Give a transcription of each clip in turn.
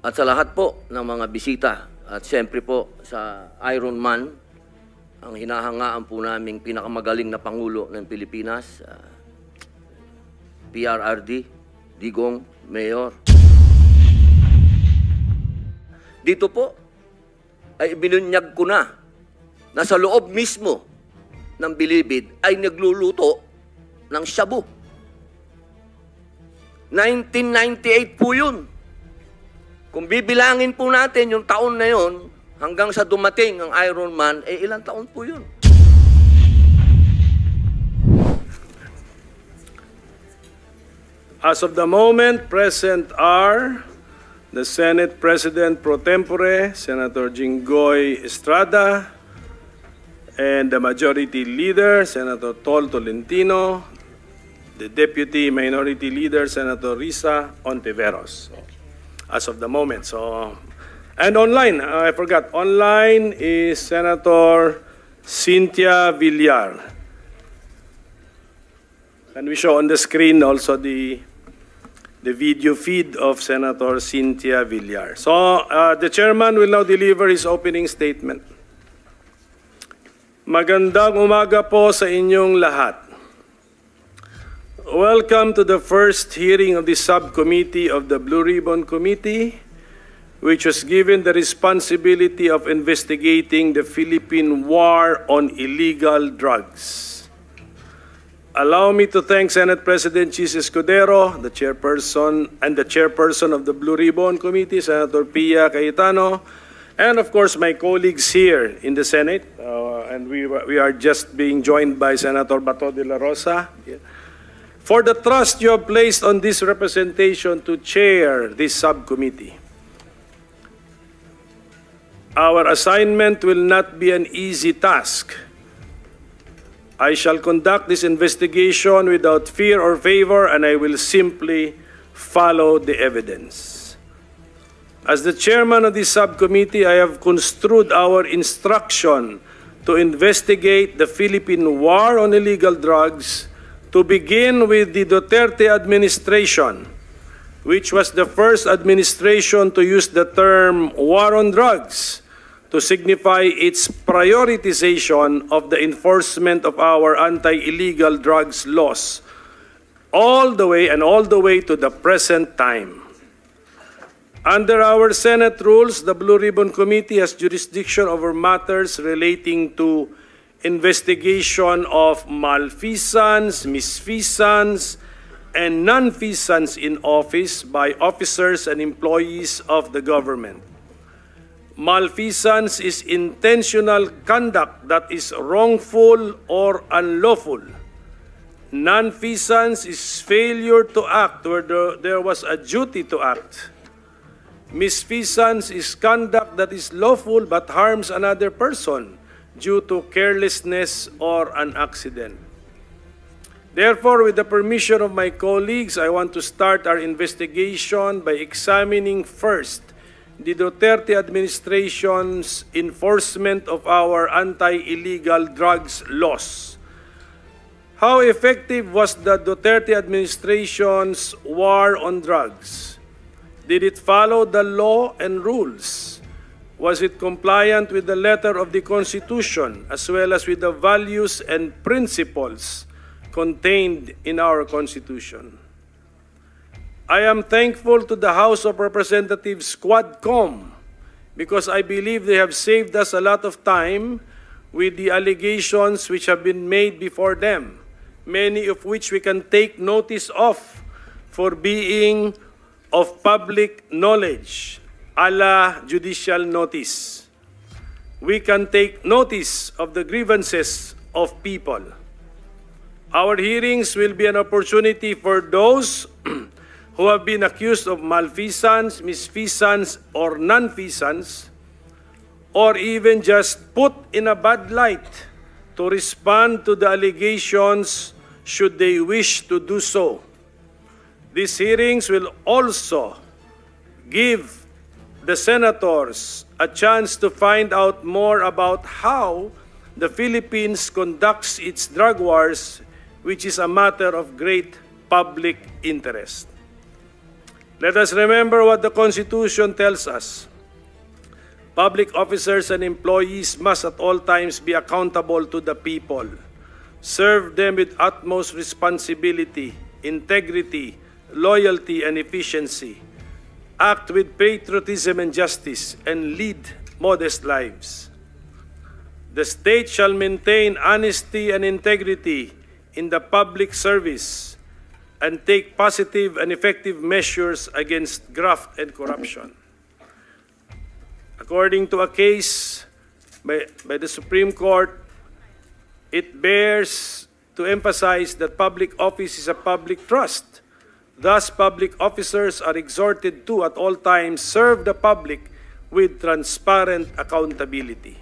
At sa lahat po ng mga bisita at siyempre po sa Iron Man, ang hinahangaan po naming pinakamagaling na Pangulo ng Pilipinas, PRRD, Digong, Mayor. Dito po ay ibinunyag ko na sa loob mismo ng Bilibid ay nagluluto ng shabu. 1998 po yun. Kung bibilangin po natin yung taon na yun, hanggang sa dumating ang Iron Man, ilang taon po yun? As of the moment, present are the Senate President Pro Tempore, Senator Jinggoy Estrada, and the Majority Leader, Senator Tol Tolentino, the Deputy Minority Leader, Senator Risa Ontiveros. As of the moment. And online, I forgot, online is Senator Cynthia Villar. And we show on the screen also the video feed of Senator Cynthia Villar. So the chairman will now deliver his opening statement. Magandang umaga po sa inyong lahat. Welcome to the first hearing of the subcommittee of the Blue Ribbon Committee, which was given the responsibility of investigating the Philippine War on Illegal Drugs. Allow me to thank Senate President Chis Escudero, the chairperson of the Blue Ribbon Committee, Senator Pia Cayetano, and of course my colleagues here in the Senate, and we are just being joined by Senator Bato de la Rosa, for the trust you have placed on this representation to chair this subcommittee. Our assignment will not be an easy task. I shall conduct this investigation without fear or favor, and I will simply follow the evidence. As the chairman of this subcommittee, I have construed our instruction to investigate the Philippine War on Illegal Drugs to begin with the Duterte administration, which was the first administration to use the term war on drugs to signify its prioritization of the enforcement of our anti-illegal drugs laws, all the way to the present time. Under our Senate rules, the Blue Ribbon Committee has jurisdiction over matters relating to investigation of malfeasance, misfeasance, and nonfeasance in office by officers and employees of the government. Malfeasance is intentional conduct that is wrongful or unlawful. Nonfeasance is failure to act where there was a duty to act. Misfeasance is conduct that is lawful but harms another person due to carelessness or an accident. Therefore, with the permission of my colleagues, I want to start our investigation by examining first the Duterte administration's enforcement of our anti-illegal drugs laws. How effective was the Duterte administration's war on drugs? Did it follow the law and rules? Was it compliant with the letter of the Constitution as well as with the values and principles contained in our Constitution? I am thankful to the House of Representatives Quadcom because I believe they have saved us a lot of time with the allegations which have been made before them, many of which we can take notice of for being of public knowledge, a la judicial notice. We can take notice of the grievances of people. Our hearings will be an opportunity for those who have been accused of malfeasance, misfeasance, or nonfeasance, or even just put in a bad light to respond to the allegations should they wish to do so. These hearings will also give the senators a chance to find out more about how the Philippines conducts its drug wars, which is a matter of great public interest. Let us remember what the Constitution tells us. Public officers and employees must at all times be accountable to the people. Serve them with utmost responsibility, integrity, loyalty, and efficiency. Act with patriotism and justice, and lead modest lives. The state shall maintain honesty and integrity in the public service and take positive and effective measures against graft and corruption. According to a case by the Supreme Court, it bears to emphasize that public office is a public trust. Thus, public officers are exhorted to, at all times, serve the public with transparent accountability.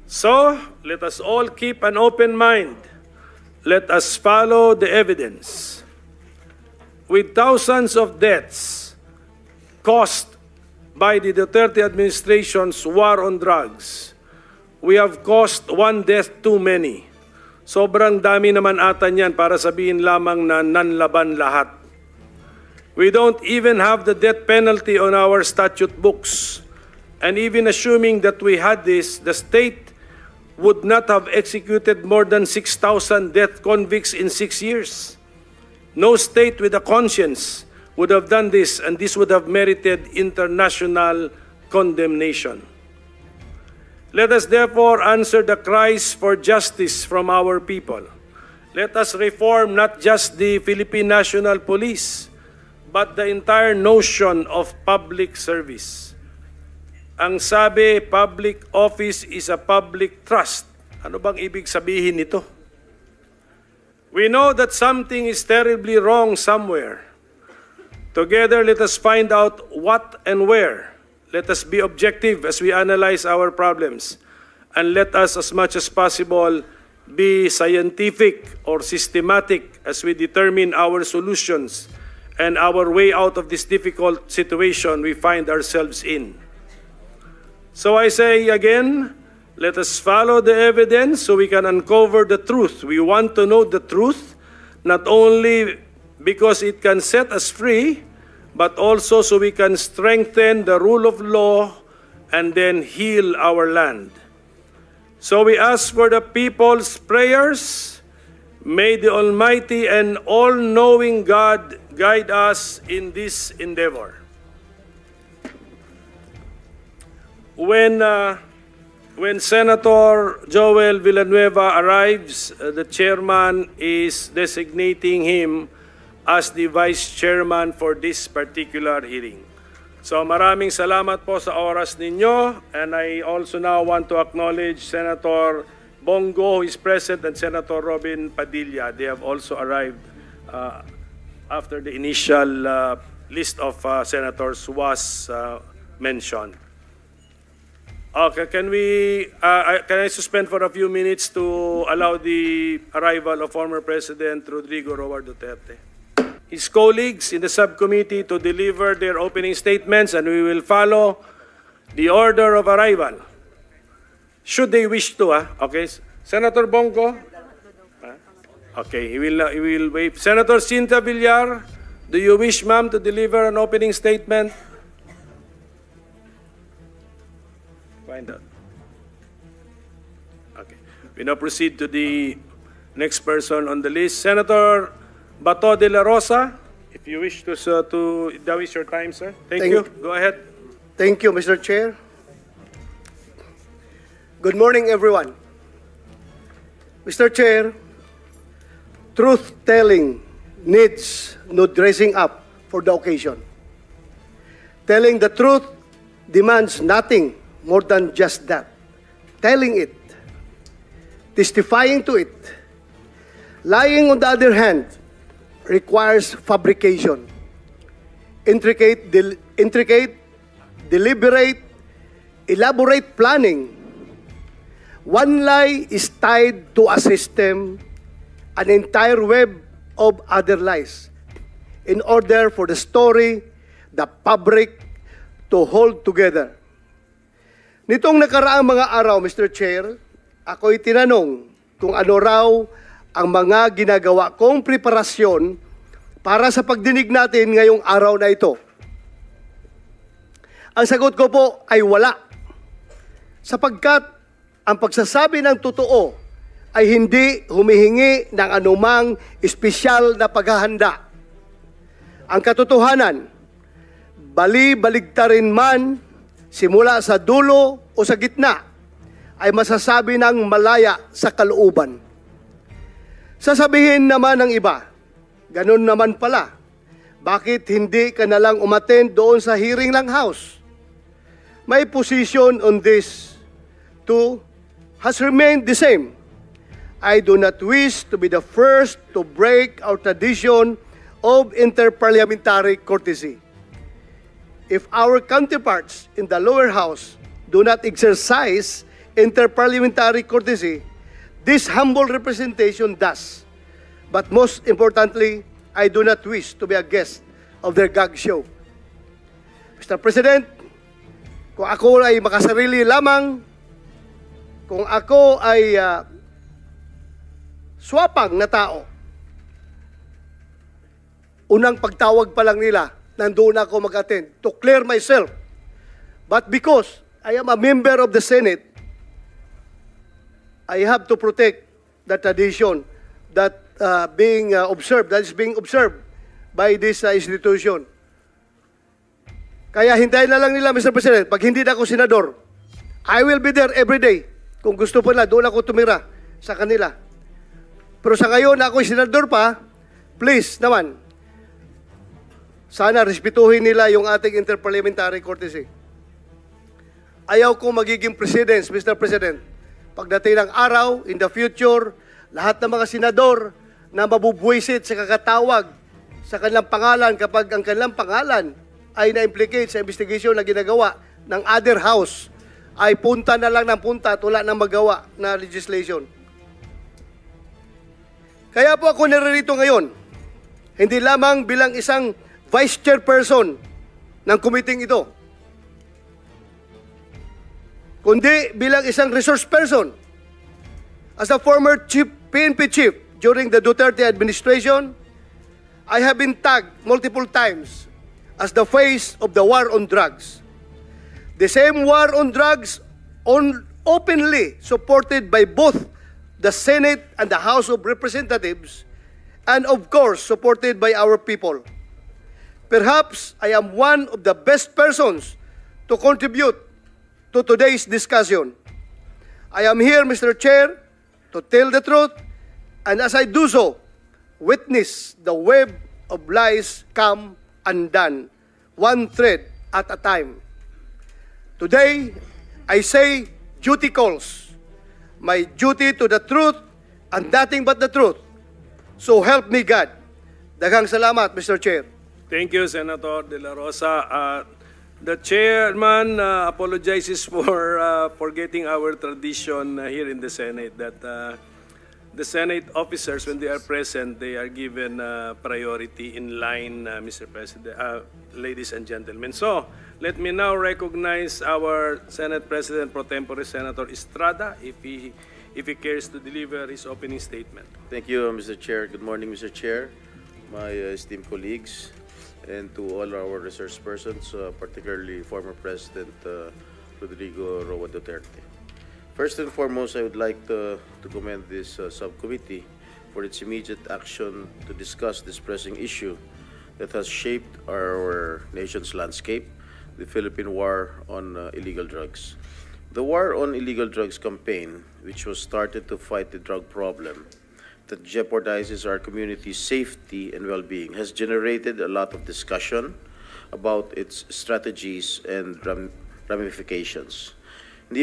So, let us all keep an open mind. Let us follow the evidence. With thousands of deaths caused by the Duterte administration's war on drugs, we have caused one death too many. Sobrang dami naman ata niyan para sabihin lamang na nanlaban lahat. We don't even have the death penalty on our statute books. And even assuming that we had this, the state would not have executed more than 6,000 death convicts in 6 years. No state with a conscience would have done this, and this would have merited international condemnation. Let us therefore answer the cries for justice from our people. Let us reform not just the Philippine National Police, but the entire notion of public service. Ang sabi, public office is a public trust. Ano bang ibig sabihin nito? We know that something is terribly wrong somewhere. Together, let us find out what and where. Let us be objective as we analyze our problems. And let us, as much as possible, be scientific or systematic as we determine our solutions and our way out of this difficult situation we find ourselves in. So I say again, let us follow the evidence so we can uncover the truth. We want to know the truth, not only because it can set us free, but also so we can strengthen the rule of law and then heal our land. So we ask for the people's prayers. May the Almighty and all-knowing God guide us in this endeavor. When Senator Joel Villanueva arrives, the chairman is designating him as the vice chairman for this particular hearing. So maraming salamat po sa oras ninyo, and I also now want to acknowledge Senator Bongo, who is present, and Senator Robin Padilla. They have also arrived after the initial list of senators was mentioned. Okay, can I suspend for a few minutes to allow the arrival of former President Rodrigo Roa Duterte? His colleagues in the subcommittee to deliver their opening statements, and we will follow the order of arrival. Should they wish to, okay. Senator Bongo? Okay, he will wait. Senator Cinta Villar, do you wish, ma'am, to deliver an opening statement? Find out. Okay. We now proceed to the next person on the list. Senator Bato de la Rosa, if you wish to that is your time, sir. Thank you. Go ahead. Thank you, Mr. Chair. Good morning, everyone. Mr. Chair, truth-telling needs no dressing up for the occasion. Telling the truth demands nothing more than just that. Telling it, testifying to it. Lying, on the other hand, requires fabrication, intricate, deliberate, elaborate planning. One lie is tied to a system, an entire web of other lies, in order for the story, the fabric, to hold together. Nitong nakaraang mga araw, Mr. Chair, ako'y tinanong kung ano raw ang mga ginagawa kong preparasyon para sa pagdinig natin ngayong araw na ito? Ang sagot ko po ay wala. Sapagkat ang pagsasabi ng totoo ay hindi humihingi ng anumang espesyal na paghahanda. Ang katotohanan, bali-baligtarin man, simula sa dulo o sa gitna, ay masasabi ng malaya sa kalooban. Sasabihin naman ng iba, ganun naman pala, bakit hindi ka nalang umattend doon sa hearing ng House? My position on this too has remained the same. I do not wish to be the first to break our tradition of interparliamentary courtesy. If our counterparts in the lower house do not exercise interparliamentary courtesy, this humble representation does. But most importantly, I do not wish to be a guest of their gag show. Mr. President, kung ako ay makasarili lamang, kung ako ay swapang na tao, unang pagtawag pa lang nila, nandoon ako mag-attend to clear myself. But because I am a member of the Senate, I have to protect the tradition that is being observed by this institution. Kaya hintayin na lang nila, Mr. President, pag hindi na ako senador, I will be there every day. Kung gusto pa nila, doon ako tumira sa kanila. Pero sa ngayon, ako senador pa, please naman, sana respetuhin nila yung ating interparliamentary courtesy. Ayaw kong magiging presidents, Mr. President. Pagdating ng araw, in the future, lahat ng mga senador na mabubwisit sa kakatawag sa kanilang pangalan kapag ang kanilang pangalan ay na-implicate sa investigation na ginagawa ng other house, ay punta na lang ng punta at wala nang magawa na legislation. Kaya po ako naririto ngayon, hindi lamang bilang isang vice chairperson ng committee ito, kundi bilang isang resource person. As a former PNP chief during the Duterte administration, I have been tagged multiple times as the face of the war on drugs. The same war on drugs openly supported by both the Senate and the House of Representatives, and of course supported by our people. Perhaps I am one of the best persons to contribute to today's discussion. I am here, Mr. Chair, to tell the truth, and as I do so, witness the web of lies come undone, one thread at a time. Today, I say duty calls. My duty to the truth and nothing but the truth. So help me God. Daghang salamat, Mr. Chair. Thank you, Senator De La Rosa. The chairman apologizes for forgetting our tradition here in the Senate that the Senate officers, when they are present, they are given priority in line, Mr. President, ladies and gentlemen. So, let me now recognize our Senate President Pro Tempore, Senator Estrada, if he cares to deliver his opening statement. Thank you, Mr. Chair. Good morning, Mr. Chair, my esteemed colleagues, and to all our resource persons, particularly former President Rodrigo Roa Duterte. First and foremost, I would like to commend this subcommittee for its immediate action to discuss this pressing issue that has shaped our nation's landscape, the Philippine War on Illegal Drugs. The War on Illegal Drugs campaign, which was started to fight the drug problem that jeopardizes our community's safety and well-being, has generated a lot of discussion about its strategies and ramifications. Hindi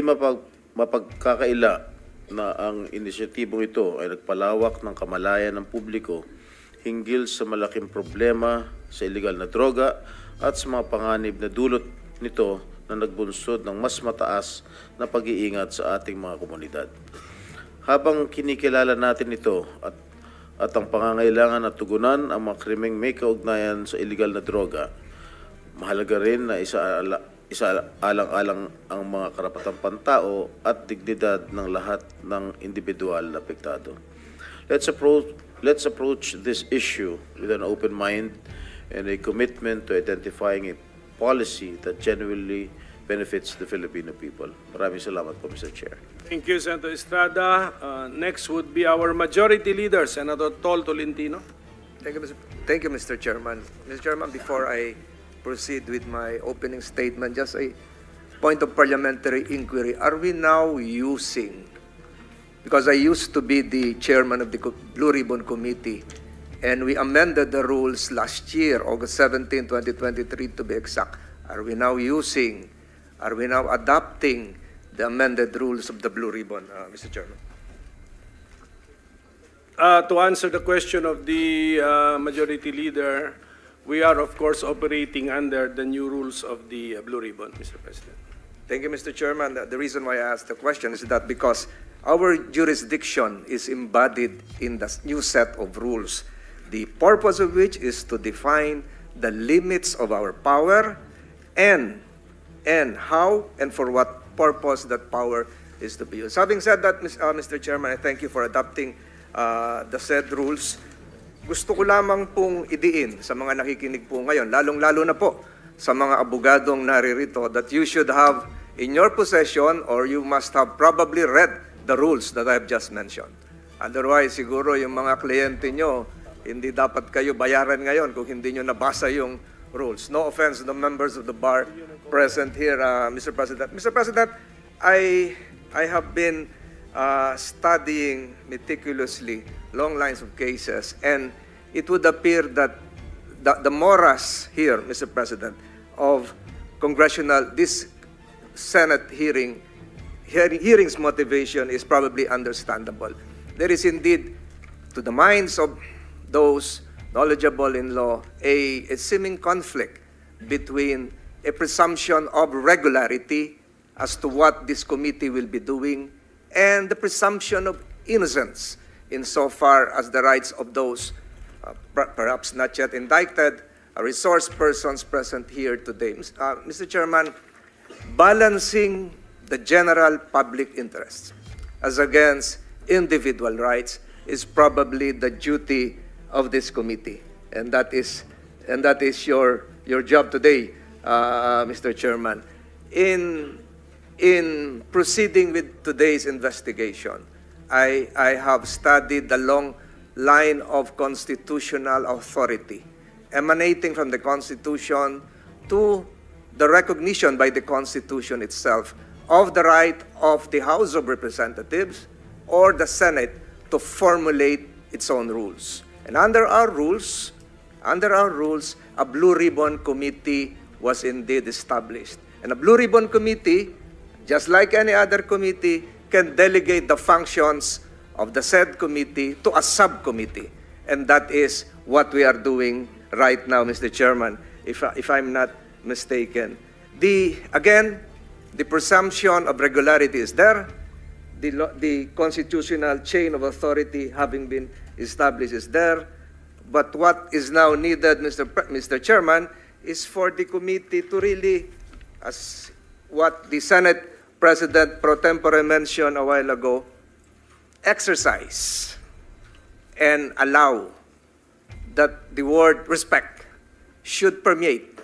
mapagkakaila na ang inisyatibong ito ay nagpalawak ng kamalayan ng publiko hinggil sa malaking problema sa illegal na droga at sa mga panganib na dulot nito na nagbunsod ng mas mataas na pag-iingat sa ating mga komunidad. Habang kinikilala natin ito at ang pangangailangan na tugunan ang mga krimeng may kaugnayan sa illegal na droga, mahalaga rin na isaalang-alang ang mga karapatang pantao at dignidad ng lahat ng individual na apektado. Let's let's approach this issue with an open mind and a commitment to identifying a policy that genuinely benefits the Filipino people. Maraming salamat po, Mr. Chair. Thank you, Senator Estrada. Next would be our Majority Leader, Senator Tol Tolentino. Thank you, Mr. Chairman. Mr. Chairman, before I proceed with my opening statement, just a point of parliamentary inquiry. Are we now using, because I used to be the chairman of the Blue Ribbon Committee, and we amended the rules last year, August 17, 2023 to be exact. Are we now adopting the amended rules of the Blue Ribbon, Mr. Chairman? To answer the question of the Majority Leader, we are, of course, operating under the new rules of the Blue Ribbon, Mr. President. Thank you, Mr. Chairman. The reason why I asked the question is that because our jurisdiction is embodied in the new set of rules, the purpose of which is to define the limits of our power and how and for what purpose that power is to be used. Having said that, Mr. Chairman, I thank you for adopting the said rules. Gusto ko lamang pong idiin sa mga nakikinig po ngayon, lalong-lalo na po sa mga abogadong naririto, that you should have in your possession, or you must have probably read the rules that I have just mentioned. Otherwise, siguro yung mga kliyente nyo, hindi dapat kayo bayaran ngayon kung hindi nyo nabasa yung rules. No offense to the members of the bar present here, Mr. President. Mr. President, I have been studying meticulously long lines of cases, and it would appear that the morass here, Mr. President, of this Senate hearing's motivation is probably understandable. There is indeed, to the minds of those knowledgeable in law, a seeming conflict between a presumption of regularity as to what this committee will be doing and the presumption of innocence insofar as the rights of those perhaps not yet indicted resource persons present here today. Mr. Chairman, balancing the general public interests as against individual rights is probably the duty of this committee, and that is your job today, Mr. Chairman. In proceeding with today's investigation, I have studied the long line of constitutional authority emanating from the Constitution to the recognition by the Constitution itself of the right of the House of Representatives or the Senate to formulate its own rules. And under our rules, a Blue Ribbon Committee was indeed established. And a Blue Ribbon Committee, just like any other committee, can delegate the functions of the said committee to a subcommittee. And that is what we are doing right now, Mr. Chairman, if I'm not mistaken. Again, the presumption of regularity is there. The constitutional chain of authority having been established is there. But what is now needed, Mr. Chairman, is for the committee to really, as what the Senate President pro tempore mentioned a while ago, exercise and allow that the word respect should permeate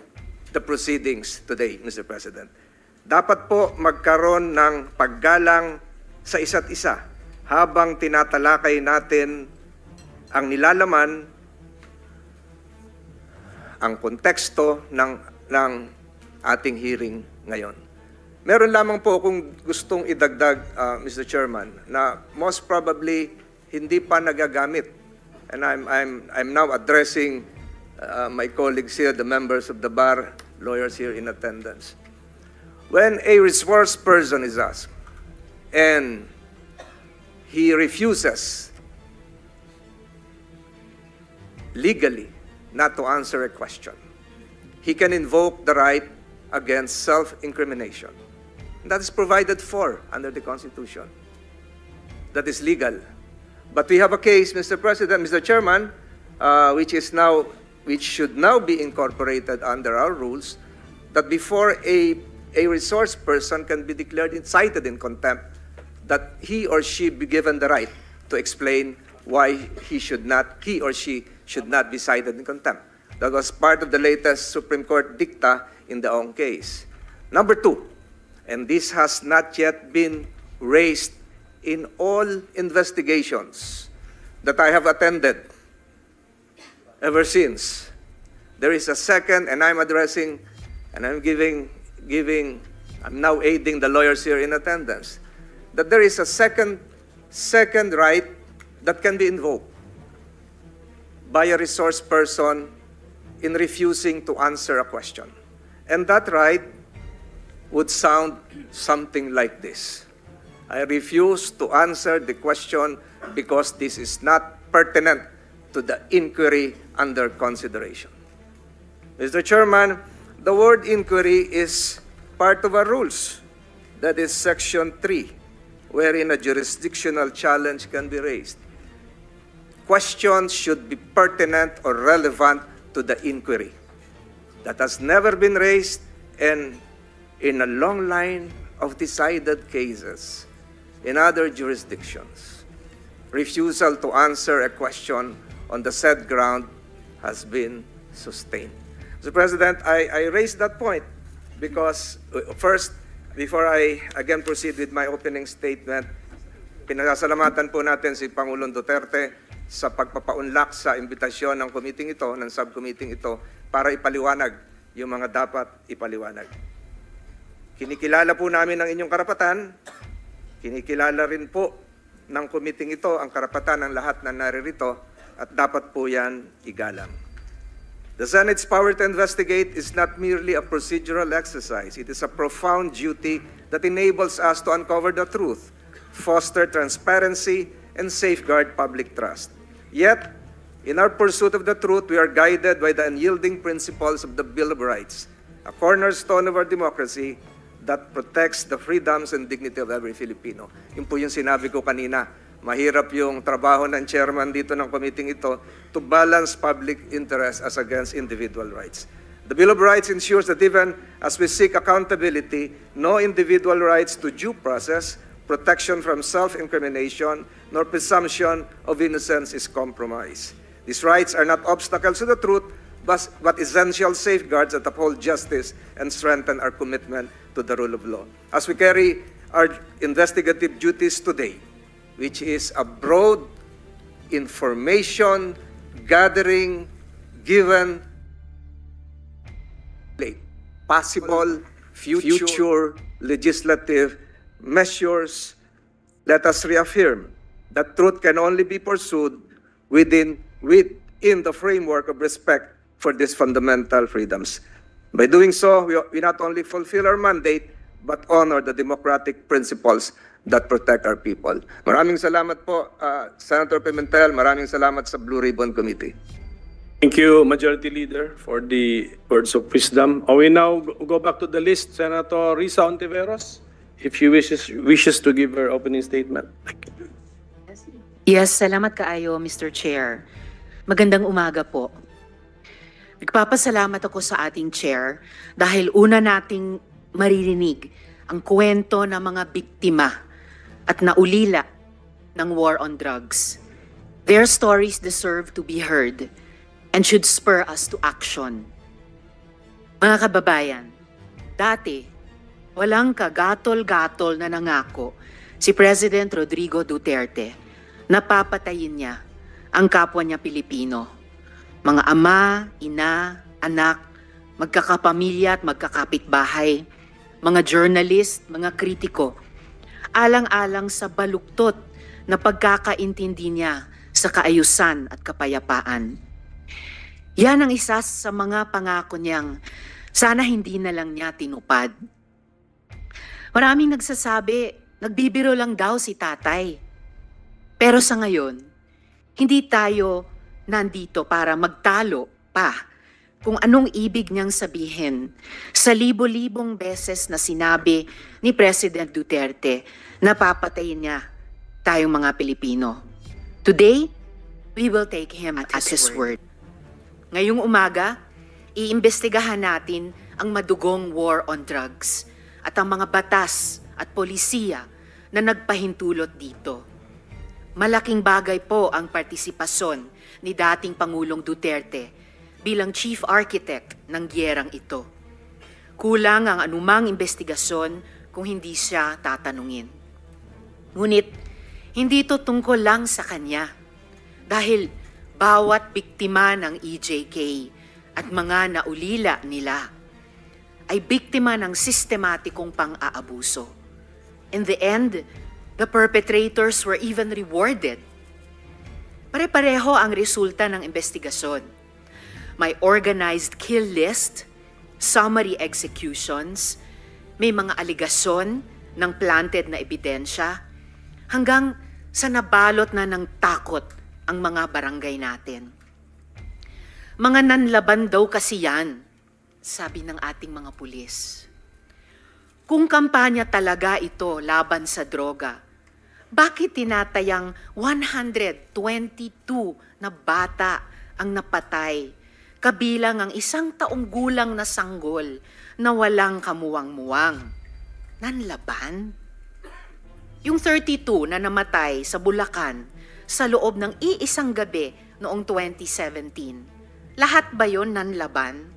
the proceedings today, Mr. President. Dapat po magkaroon ng paggalang sa isa't isa habang tinatalakay natin ang nilalaman, ang konteksto ng ating hearing ngayon. Meron lamang po akong gustong idagdag, Mr. Chairman, na most probably hindi pa nagagamit. And I'm now addressing my colleagues here, the members of the bar, lawyers here in attendance. When a resource person is asked and he refuses legally not to answer a question, he can invoke the right against self-incrimination. That is provided for under the Constitution. That is legal. But we have a case, Mr. President, Mr. Chairman, which should now be incorporated under our rules, that before a resource person can be declared cited in contempt, that he or she be given the right to explain why he or she should not be cited in contempt. That was part of the latest Supreme Court dicta in the Ong case. Number two, and this has not yet been raised in all investigations that I have attended ever since. There is a second, and I'm addressing, and I'm I'm now aiding the lawyers here in attendance, that there is a second right that can be invoked by a resource person in refusing to answer a question. And that right would sound something like this: I refuse to answer the question because this is not pertinent to the inquiry under consideration. Mr. Chairman, the word inquiry is part of our rules. That is Section 3, wherein a jurisdictional challenge can be raised. Questions should be pertinent or relevant to the inquiry. That has never been raised, and in a long line of decided cases in other jurisdictions, refusal to answer a question on the said ground has been sustained. Mr. President, I raised that point because first, before I again proceed with my opening statement, pinasasalamatan po natin si Pangulong Duterte sa pagpapaunlak sa imbitasyon ng committee ito, ng subcommittee ito, para ipaliwanag yung mga dapat ipaliwanag. Kinikilala po namin ang inyong karapatan, kinikilala rin po ng committee ito ang karapatan ng lahat na naririto, at dapat po yan igalang. The Senate's power to investigate is not merely a procedural exercise. It is a profound duty that enables us to uncover the truth, foster transparency, and safeguard public trust. Yet, in our pursuit of the truth, we are guided by the unyielding principles of the Bill of Rights, a cornerstone of our democracy that protects the freedoms and dignity of every Filipino. Yun po yung sinabi ko kanina. Mahirap yung trabaho ng chairman dito ng committee ito to balance public interest as against individual rights. The Bill of Rights ensures that even as we seek accountability, no individual rights to due process, protection from self-incrimination, nor presumption of innocence is compromised. These rights are not obstacles to the truth, but essential safeguards that uphold justice and strengthen our commitment to the rule of law. As we carry our investigative duties today, which is a broad information gathering given possible future legislative measures, let us reaffirm that truth can only be pursued within the framework of respect for these fundamental freedoms. By doing so, we not only fulfill our mandate, but honor the democratic principles that protect our people. Maraming salamat po, Senator Pimentel. Maraming salamat sa Blue Ribbon Committee. Thank you, Majority Leader, for the words of wisdom. We now go back to the list. Senator Risa Ontiveros, if she wishes to give her opening statement. Yes, salamat kaayo, Mr. Chair. Magandang umaga po. Nagpapasalamat ako sa ating chair dahil una nating maririnig ang kwento ng mga biktima at naulila ng war on drugs. Their stories deserve to be heard and should spur us to action. Mga kababayan, dati, walang kagatol-gatol na nangako si President Rodrigo Duterte na papatayin niya ang kapwa niya Pilipino. Mga ama, ina, anak, magkakapamilya at magkakapitbahay, mga journalist, mga kritiko, alang-alang sa baluktot na pagkakaintindi niya sa kaayusan at kapayapaan. Yan ang isa sa mga pangako niyang sana hindi na lang niya tinupad. Maraming nagsasabi, nagbibiro lang daw si tatay. Pero sa ngayon, hindi tayo nandito para magtalo pa kung anong ibig niyang sabihin sa libo-libong beses na sinabi ni President Duterte na papatayin niya tayong mga Pilipino. Today, we will take him at his word. Ngayong umaga, iimbestigahan natin ang madugong war on drugs at ang mga batas at polisiya na nagpahintulot dito. Malaking bagay po ang partisipasyon ni dating Pangulong Duterte bilang chief architect ng gyerang ito. Kulang ang anumang investigasyon kung hindi siya tatanungin. Ngunit, hindi ito tungkol lang sa kanya dahil bawat biktima ng EJK at mga naulila nila ay biktima ng sistematikong pang-aabuso. In the end, the perpetrators were even rewarded. Pare-pareho ang resulta ng investigasyon. May organized kill list, summary executions, may mga aligasyon ng planted na ebidensya, hanggang sa nabalot na ng takot ang mga barangay natin. Mga nanlaban daw kasi yan, sabi ng ating mga pulis. Kung kampanya talaga ito laban sa droga, bakit tinatayang 122 na bata ang napatay, kabilang ang 1 taong gulang na sanggol na walang kamuwang-muwang? Nanlaban? Yung 32 na namatay sa Bulacan sa loob ng iisang gabi noong 2017, lahat ba yon nanlaban?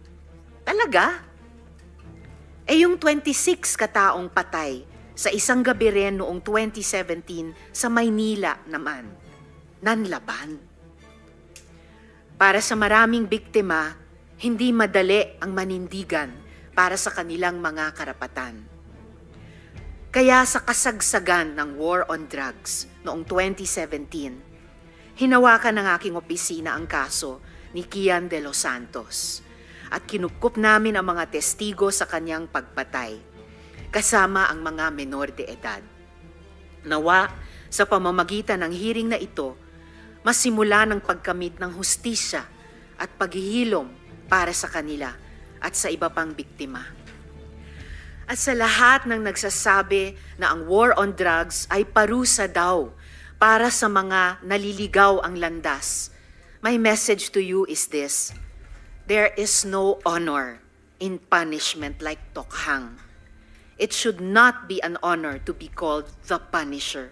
Talaga? Eh yung 26 kataong patay sa isang gabi rin noong 2017 sa Maynila naman, nanlaban? Para sa maraming biktima, hindi madali ang manindigan para sa kanilang mga karapatan. Kaya sa kasagsagan ng war on drugs noong 2017, hinawakan ng aking opisina ang kaso ni Kian de los Santos at kinupkup namin ang mga testigo sa kanyang pagpatay, kasama ang mga menor de edad. Nawa, sa pamamagitan ng hearing na ito, masimula ng pagkamit ng hustisya at paghihilom para sa kanila at sa iba pang biktima. At sa lahat ng nagsasabi na ang war on drugs ay parusa daw para sa mga naliligaw ang landas, my message to you is this: there is no honor in punishment like tokhang. It should not be an honor to be called the Punisher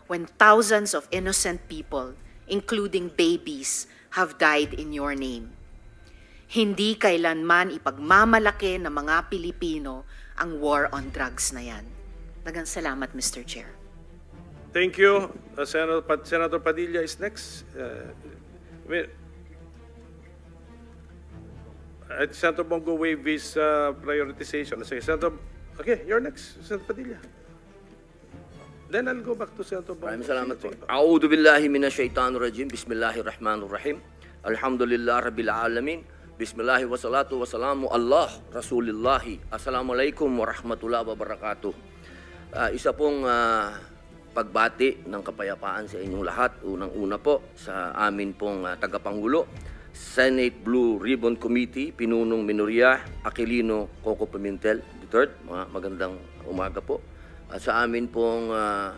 when thousands of innocent people, including babies, have died in your name. Hindi kailanman ipagmamalaki ng mga Pilipino ang war on drugs na yan. Daghang salamat, Mr. Chair. Thank you. Senator Padilla is next. Senator Bongo waive his prioritization. Senator, okay, you're next, Senator Padilla. Then I'll go back to Senator Bongo. Maraming salamat po. A'udhu billahi minasyaitanir rajim. Bismillahirrahmanirrahim. Alhamdulillah rabbil alamin. Bismillahi wassalatu wassalamu Allah Rasulillahi. Assalamualaikum warahmatullahi wabarakatuh. Isa pong pagbati ng kapayapaan sa inyong lahat. Unang-una po sa amin pong tagapangulo, Senate Blue Ribbon Committee, Pinunong Minoria Aquilino Coco Pimentel III. Magandang umaga po. Sa amin pong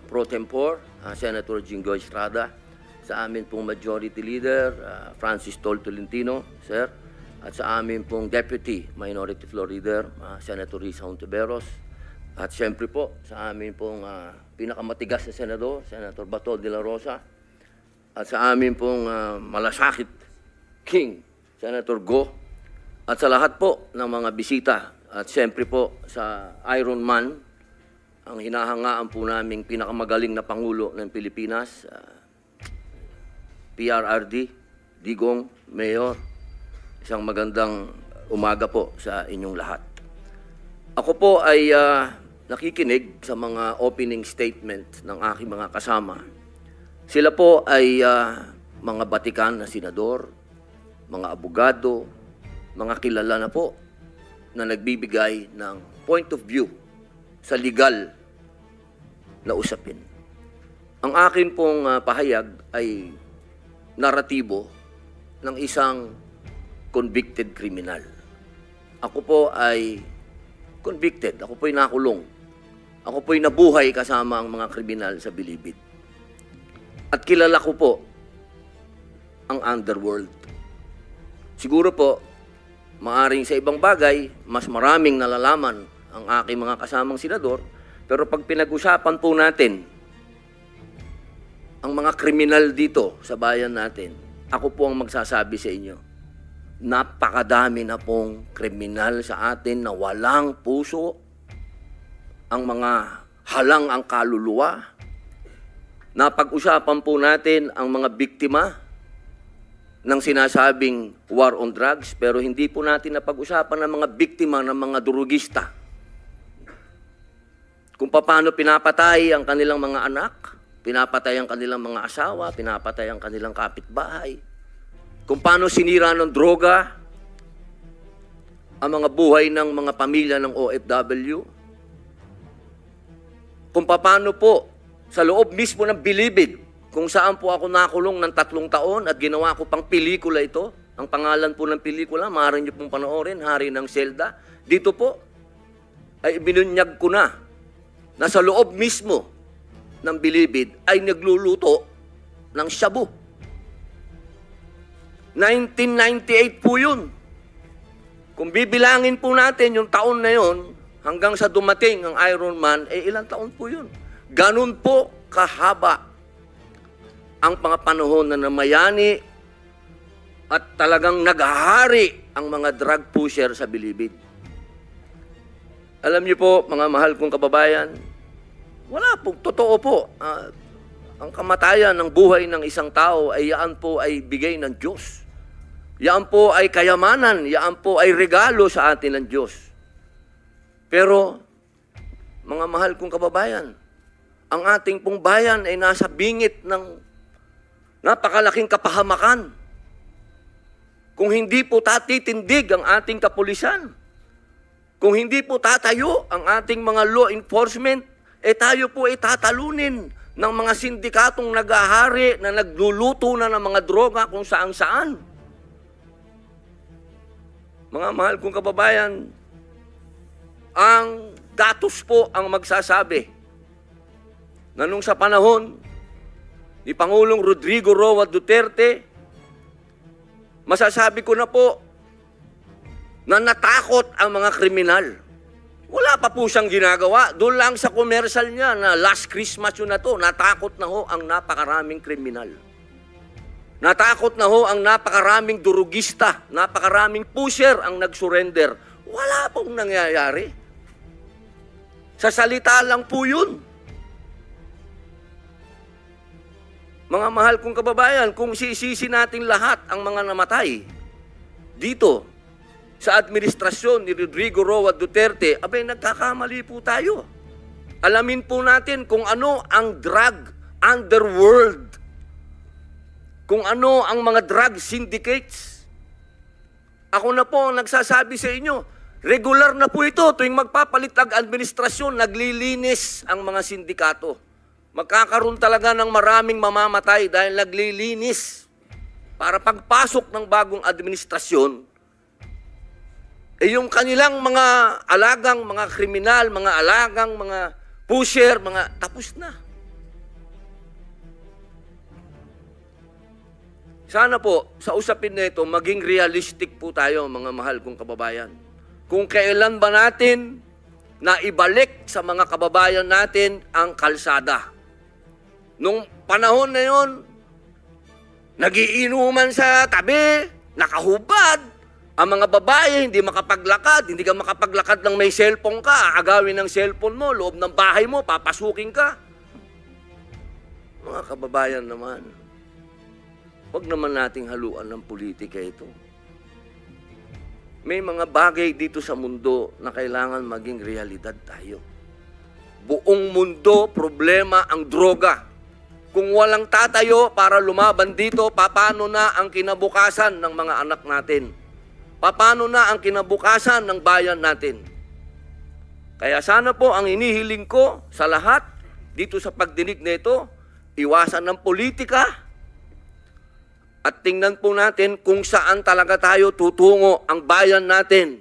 pro tempore, Senator Jinggoy Estrada. Sa amin pong Majority Leader, Francis Tol Tolentino, Sir. At sa amin pong Deputy Minority Floor Leader, Senator Risa Hontiveros. At siyempre po, sa amin pong pinakamatigas na Senador, Senator Bato de la Rosa. At sa amin pong malasakit King, Senator Go. At sa lahat po ng mga bisita. At siyempre po sa Iron Man, ang hinahangaan po naming pinakamagaling na Pangulo ng Pilipinas, PRRD, Digong, Mayor, isang magandang umaga po sa inyong lahat. Ako po ay nakikinig sa mga opening statement ng aking mga kasama. Sila po ay mga batikan na senador, mga abogado, mga kilala na po na nagbibigay ng point of view sa legal na usapin. Ang akin pong pahayag ay naratibo ng isang convicted criminal. Ako po ay convicted. Ako po ay nakulong. Ako po ay nabuhay kasama ang mga kriminal sa Bilibid. At kilala ko po ang underworld. Siguro po, maaring sa ibang bagay, mas maraming nalalaman ang aking mga kasamang senador, pero pag pinag-usapan po natin ang mga kriminal dito sa bayan natin, ako po ang magsasabi sa inyo, napakadami na pong kriminal sa atin na walang puso, ang mga halang ang kaluluwa. Napag-usapan po natin ang mga biktima ng sinasabing war on drugs, pero hindi po natin napag-usapan ang mga biktima ng mga durugista. Kung paano pinapatay ang kanilang mga anak, pinapatay ang kanilang mga asawa, pinapatay ang kanilang kapitbahay. Kung paano sinira ng droga ang mga buhay ng mga pamilya ng OFW. Kung paano po sa loob mismo ng Bilibid, kung saan po ako nakulong ng 3 taon at ginawa ko pang pelikula ito. Ang pangalan po ng pelikula, maaari niyo pong panoorin, Hari ng Selda. Dito po ay binunyag ko na sa loob mismo ng Bilibid ay nagluluto ng shabu. 1998 po yun. Kung bibilangin po natin yung taon na yun, hanggang sa dumating ang Iron Man, ilang taon po yun. Ganun po kahaba ang mga panahon na namayani at talagang naghahari ang mga drug pusher sa Bilibid. Alam niyo po, mga mahal kong kababayan, wala po, totoo po. Ang kamatayan ng buhay ng isang tao ay yaan po ay bigay ng Diyos. Yaan po ay kayamanan, yaan po ay regalo sa atin ng Diyos. Pero, mga mahal kong kababayan, ang ating pong bayan ay nasa bingit ng napakalaking kapahamakan. Kung hindi po tatitindig ang ating kapulisan, kung hindi po tatayo ang ating mga law enforcement, tayo po ay tatalunin ng mga sindikatong naghahari na nagluluto na ng mga droga kung saan-saan. Mga mahal kong kababayan, ang datos po ang magsasabi na nung sa panahon ni Pangulong Rodrigo Roa Duterte, masasabi ko na po na natakot ang mga kriminal. Wala pa po siyang ginagawa. Doon lang sa commercial niya na last Christmas yun na to, natakot na ho ang napakaraming kriminal. Natakot na ho ang napakaraming durugista, napakaraming pusher ang nag-surrender. Wala pong nangyayari. Sa salita lang po yun. Mga mahal kong kababayan, kung sisisi natin lahat ang mga namatay dito sa administrasyon ni Rodrigo Roa Duterte, abay nagkakamali po tayo. Alamin po natin kung ano ang drug underworld, kung ano ang mga drug syndicates. Ako na po ang nagsasabi sa inyo, regular na po ito tuwing magpapalit ang administrasyon, naglilinis ang mga sindikato. Magkakaroon talaga ng maraming mamamatay dahil naglilinis. Para pagpasok ng bagong administrasyon, yung kanilang mga alagang, mga kriminal, mga alagang, mga pusher, mga tapos na. Sana po, sa usapin na ito, maging realistic po tayo, mga mahal kong kababayan. Kung kailan ba natin na ibalik sa mga kababayan natin ang kalsada. Nung panahon na yon, nagiinuman sa tabi, nakahubad, ang mga babae hindi makapaglakad, hindi ka makapaglakad ng may cellphone ka, aagawin ng cellphone mo, loob ng bahay mo, papasukin ka. Mga kababayan naman, huwag naman nating haluan ng politika ito. May mga bagay dito sa mundo na kailangan maging realidad tayo. Buong mundo, problema ang droga. Kung walang tatayo para lumaban dito, paano na ang kinabukasan ng mga anak natin? Paano na ang kinabukasan ng bayan natin? Kaya sana po ang inihiling ko sa lahat dito sa pagdinig na ito, iwasan ng politika at tingnan po natin kung saan talaga tayo tutungo ang bayan natin.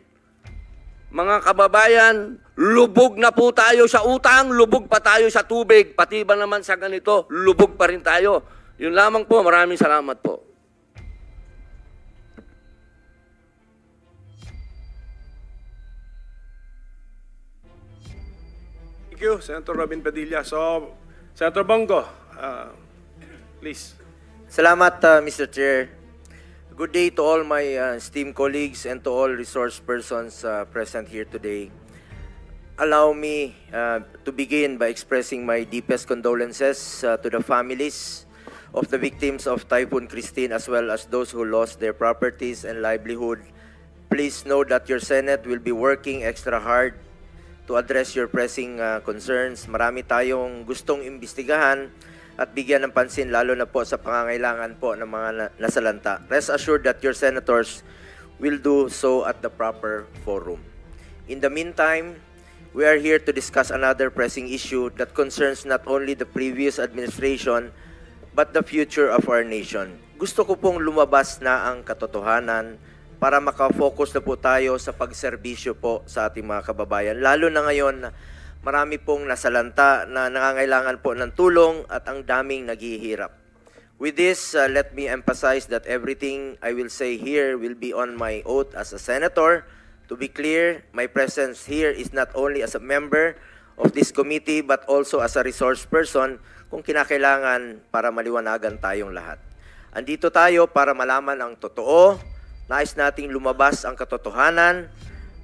Mga kababayan, lubog na po tayo sa utang, lubog pa tayo sa tubig, pati ba naman sa ganito, lubog pa rin tayo. Yun lamang po, maraming salamat po. Thank you, Senator Robin Padilla. So, Senator Bongo, Please. Salamat, Mr. Chair. Good day to all my esteemed colleagues and to all resource persons present here today. Allow me to begin by expressing my deepest condolences to the families of the victims of Typhoon Christine as well as those who lost their properties and livelihood. Please know that your Senate will be working extra hard to address your pressing concerns. Marami tayong gustong imbestigahan at bigyan ng pansin lalo na po sa pangangailangan po ng mga nasalanta. Rest assured that your senators will do so at the proper forum. In the meantime, we are here to discuss another pressing issue that concerns not only the previous administration but the future of our nation. Gusto ko pong lumabas na ang katotohanan para makafocus na po tayo sa pagserbisyo po sa ating mga kababayan. Lalo na ngayon, marami pong nasalanta na nangangailangan po ng tulong at ang daming naghihirap. With this, let me emphasize that everything I will say here will be on my oath as a senator. To be clear, my presence here is not only as a member of this committee but also as a resource person kung kinakailangan para maliwanagan tayong lahat. Andito tayo para malaman ang totoo. Nais nating lumabas ang katotohanan.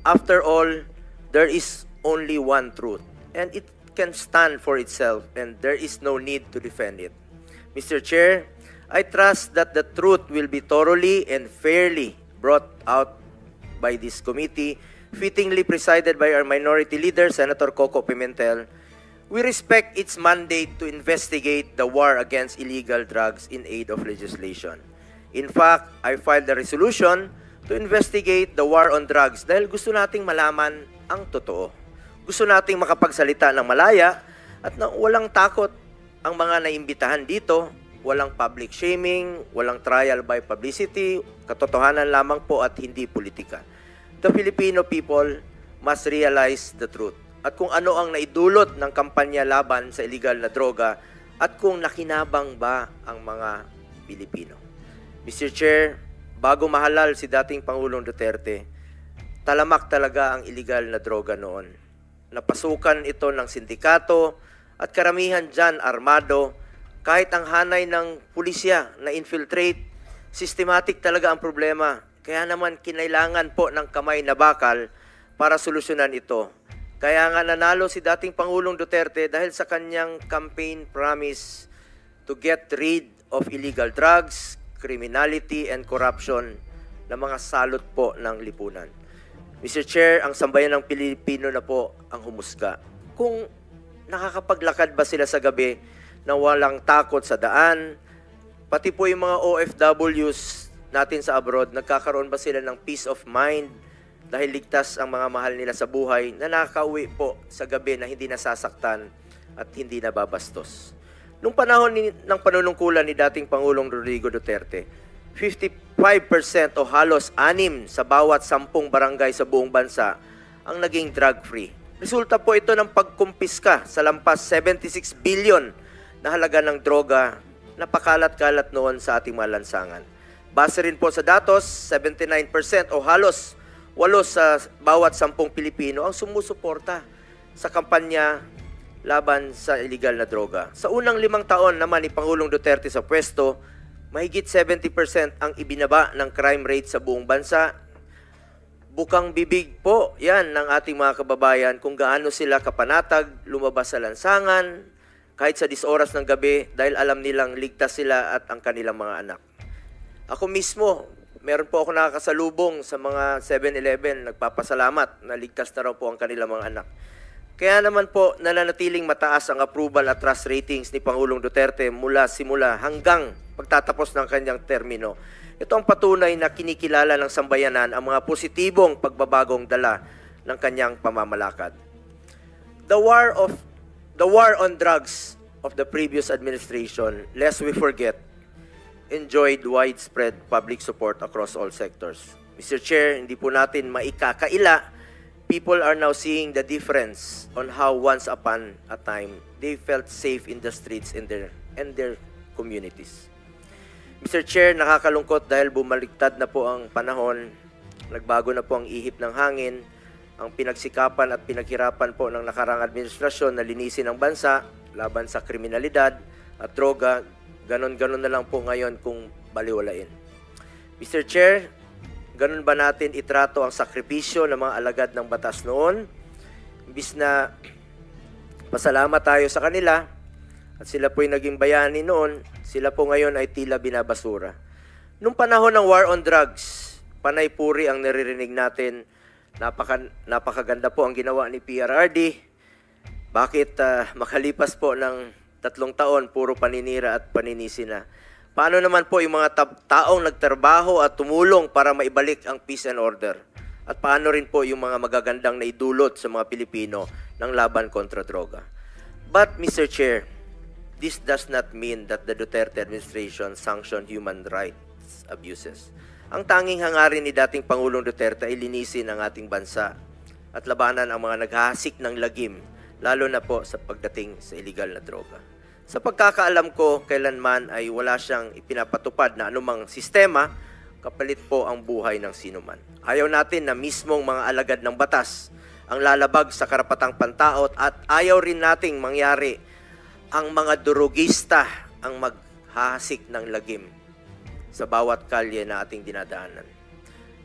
After all, there is only one truth, and it can stand for itself, and there is no need to defend it. Mr. Chair, I trust that the truth will be thoroughly and fairly brought out by this committee, fittingly presided by our minority leader, Senator Coco Pimentel. We respect its mandate to investigate the war against illegal drugs in aid of legislation. In fact, I filed a resolution to investigate the war on drugs dahil gusto nating malaman ang totoo. Gusto nating makapagsalita ng malaya at na walang takot ang mga naimbitahan dito, walang public shaming, walang trial by publicity, katotohanan lamang po at hindi politika. The Filipino people must realize the truth at kung ano ang naidulot ng kampanya laban sa illegal na droga at kung nakinabang ba ang mga Pilipino. Mr. Chair, bago mahalal si dating Pangulong Duterte, talamak talaga ang illegal na droga noon. Napasukan ito ng sindikato at karamihan dyan armado. Kahit ang hanay ng pulisya na infiltrate, systematic talaga ang problema. Kaya naman kinailangan po ng kamay na bakal para solusyonan ito. Kaya nga nanalo si dating Pangulong Duterte dahil sa kanyang campaign promise to get rid of illegal drugs, criminality and corruption na mga salot po ng lipunan. Mr. Chair, ang sambayan ng Pilipino na po ang humusga. Kung nakakapaglakad ba sila sa gabi na walang takot sa daan, pati po yung mga OFWs natin sa abroad, nagkakaroon ba sila ng peace of mind dahil ligtas ang mga mahal nila sa buhay na nakakauwi po sa gabi na hindi nasasaktan at hindi nababastos. Nung panahon ng panunungkulan ni dating Pangulong Rodrigo Duterte, 55% o halos 6 sa bawat 10 barangay sa buong bansa ang naging drug-free. Resulta po ito ng pagkumpiska sa lampas 76 billion na halaga ng droga na pakalat-kalat noon sa ating mga lansangan. Base rin po sa datos, 79% o halos 8 sa bawat 10 Pilipino ang sumusuporta sa kampanya laban sa illegal na droga. Sa unang 5 taon naman ni Pangulong Duterte sa pwesto, mahigit 70% ang ibinaba ng crime rate sa buong bansa. Bukang bibig po yan ng ating mga kababayan kung gaano sila kapanatag, lumabas sa lansangan, kahit sa 10 oras ng gabi dahil alam nilang ligtas sila at ang kanilang mga anak. Ako mismo, meron po ako nakakasalubong sa mga 7-Eleven, nagpapasalamat na ligtas na raw po ang kanilang mga anak. Kaya naman po nananatiling mataas ang approval at trust ratings ni Pangulong Duterte mula simula hanggang pagtatapos ng kanyang termino. Ito ang patunay na kinikilala ng sambayanan ang mga positibong pagbabagong dala ng kanyang pamamalakad. The war on drugs of the previous administration, lest we forget, enjoyed widespread public support across all sectors. Mr. Chair, hindi po natin maikakaila. People are now seeing the difference on how once upon a time they felt safe in the streets and their communities. Mr. Chair, nakakalungkot dahil bumaliktad na po ang panahon, nagbago na po ang ihip ng hangin, ang pinagsikapan at pinaghirapan po ng nakarang administrasyon na linisin ang bansa laban sa kriminalidad at droga, ganon-ganon na lang po ngayon kung baliwalain. Mr. Chair, ganon ba natin itrato ang sakripisyo ng mga alagad ng batas noon? Imbis na pasalamat tayo sa kanila at sila po'y naging bayani noon, sila po ngayon ay tila binabasura. Nung panahon ng war on drugs, panay puri ang naririnig natin. Napakaganda po ang ginawa ni PRRD. Bakit makalipas po ng 3 taon, puro paninira at paninisi na? Paano naman po yung mga taong nagtrabaho at tumulong para maibalik ang peace and order? At paano rin po yung mga magagandang naidulot sa mga Pilipino ng laban kontra droga? But, Mr. Chair, this does not mean that the Duterte administration sanctioned human rights abuses. Ang tanging hangarin ni dating Pangulong Duterte ay linisin ang ating bansa at labanan ang mga naghahasik ng lagim, lalo na po sa pagdating sa illegal na droga. Sa pagkakaalam ko, kailanman ay wala siyang ipinapatupad na anumang sistema, kapalit po ang buhay ng sinuman. Ayaw natin na mismong mga alagad ng batas ang lalabag sa karapatang pantao at ayaw rin nating mangyari ang mga durugista ang maghahasik ng lagim sa bawat kalye na ating dinadaanan.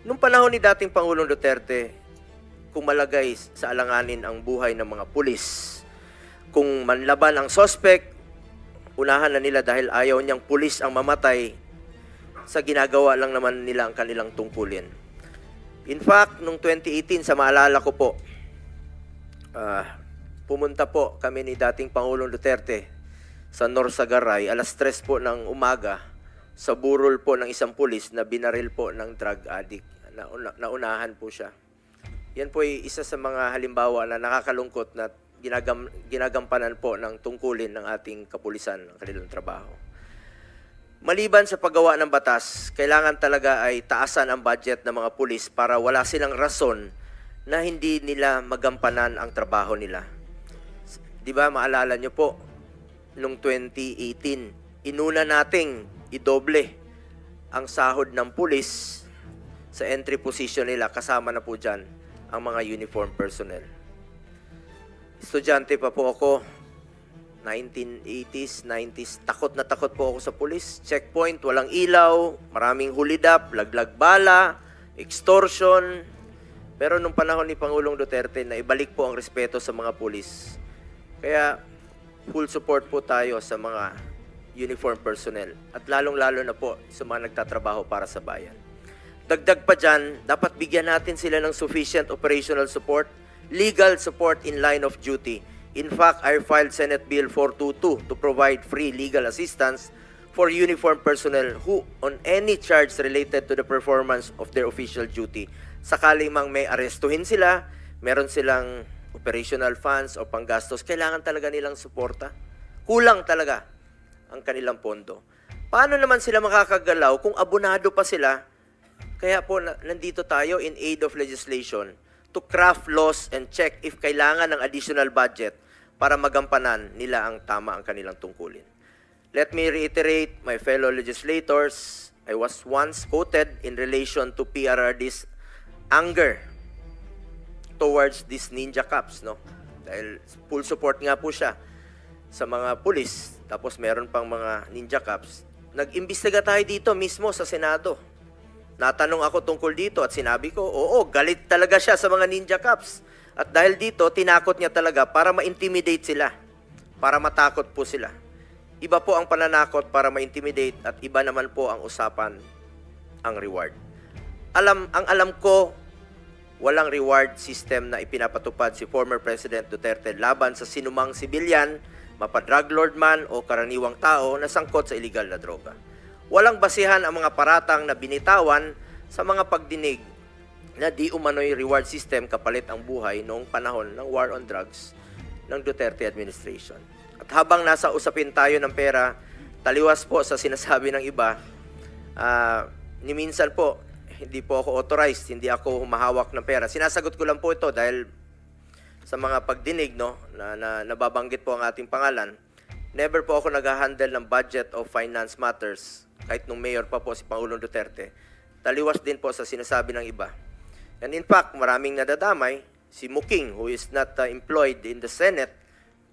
Nung panahon ni dating Pangulong Duterte, kung malagay sa alanganin ang buhay ng mga pulis, kung manlaban ang sospek, unahan na nila dahil ayaw niyang pulis ang mamatay, sa ginagawa lang naman nila ang kanilang tungkulin. In fact, nung 2018, sa maalala ko po, pumunta po kami ni dating Pangulong Duterte sa Norsagaray, alas 3 po ng umaga, sa burol po ng isang pulis na binaril po ng drug addict. Naunahan po siya. Yan po ay isa sa mga halimbawa na nakakalungkot na ginagampanan po ng tungkulin ng ating kapulisan ng kanilang trabaho. Maliban sa paggawa ng batas, kailangan talaga ay taasan ang budget ng mga pulis para wala silang rason na hindi nila magampanan ang trabaho nila. Di ba, maalala nyo po, noong 2018, inuna nating idoble ang sahod ng pulis sa entry position nila, kasama na po dyan ang mga uniform personnel. Estudyante pa po ako, 1980s, 90s, takot na takot po ako sa pulis. Checkpoint, walang ilaw, maraming hulidap, laglag bala, extortion. Pero nung panahon ni Pangulong Duterte, na ibalik po ang respeto sa mga pulis. Kaya full support po tayo sa mga uniform personnel at lalong-lalo na po sa mga nagtatrabaho para sa bayan. Dagdag pa dyan, dapat bigyan natin sila ng sufficient operational support, legal support in line of duty. In fact, I filed Senate Bill 422 to provide free legal assistance for uniform personnel who on any charge related to the performance of their official duty. Sakaling mang may arestuhin sila, meron silang operational funds o panggastos, kailangan talaga nilang suporta. Kulang talaga ang kanilang pondo. Paano naman sila makakagalaw kung abonado pa sila? Kaya po nandito tayo in aid of legislation to craft laws and check if kailangan ng additional budget para magampanan nila ang tama ang kanilang tungkulin. Let me reiterate, my fellow legislators, I was once quoted in relation to PRRD's anger towards these ninja cops, no? Dahil full support nga po siya sa mga pulis, tapos meron pang mga ninja cops. Nag-imbestiga tayo dito mismo sa Senado. Natanong ako tungkol dito at sinabi ko, oo, galit talaga siya sa mga ninja cops. At dahil dito, tinakot niya talaga para ma-intimidate sila, para matakot po sila. Iba po ang pananakot para ma-intimidate at iba naman po ang usapan, ang reward. Ang alam ko, walang reward system na ipinapatupad si former President Duterte laban sa sinumang sibilyan, mapa-drug lord man o karaniwang tao na sangkot sa illegal na droga. Walang basihan ang mga paratang na binitawan sa mga pagdinig na di umano'y reward system kapalit ang buhay noong panahon ng war on drugs ng Duterte administration. At habang nasa usapin tayo ng pera, taliwas po sa sinasabi ng iba, ni minsan po, hindi po ako authorized, hindi ako humahawak ng pera. Sinasagot ko lang po ito dahil sa mga pagdinig, no, na nababanggit po ang ating pangalan. Never po ako nag-handle ng budget of finance matters, kahit nung mayor pa po si Pangulong Duterte. Taliwas din po sa sinasabi ng iba. And in fact, maraming nadadamay, si Muking, who is not employed in the Senate,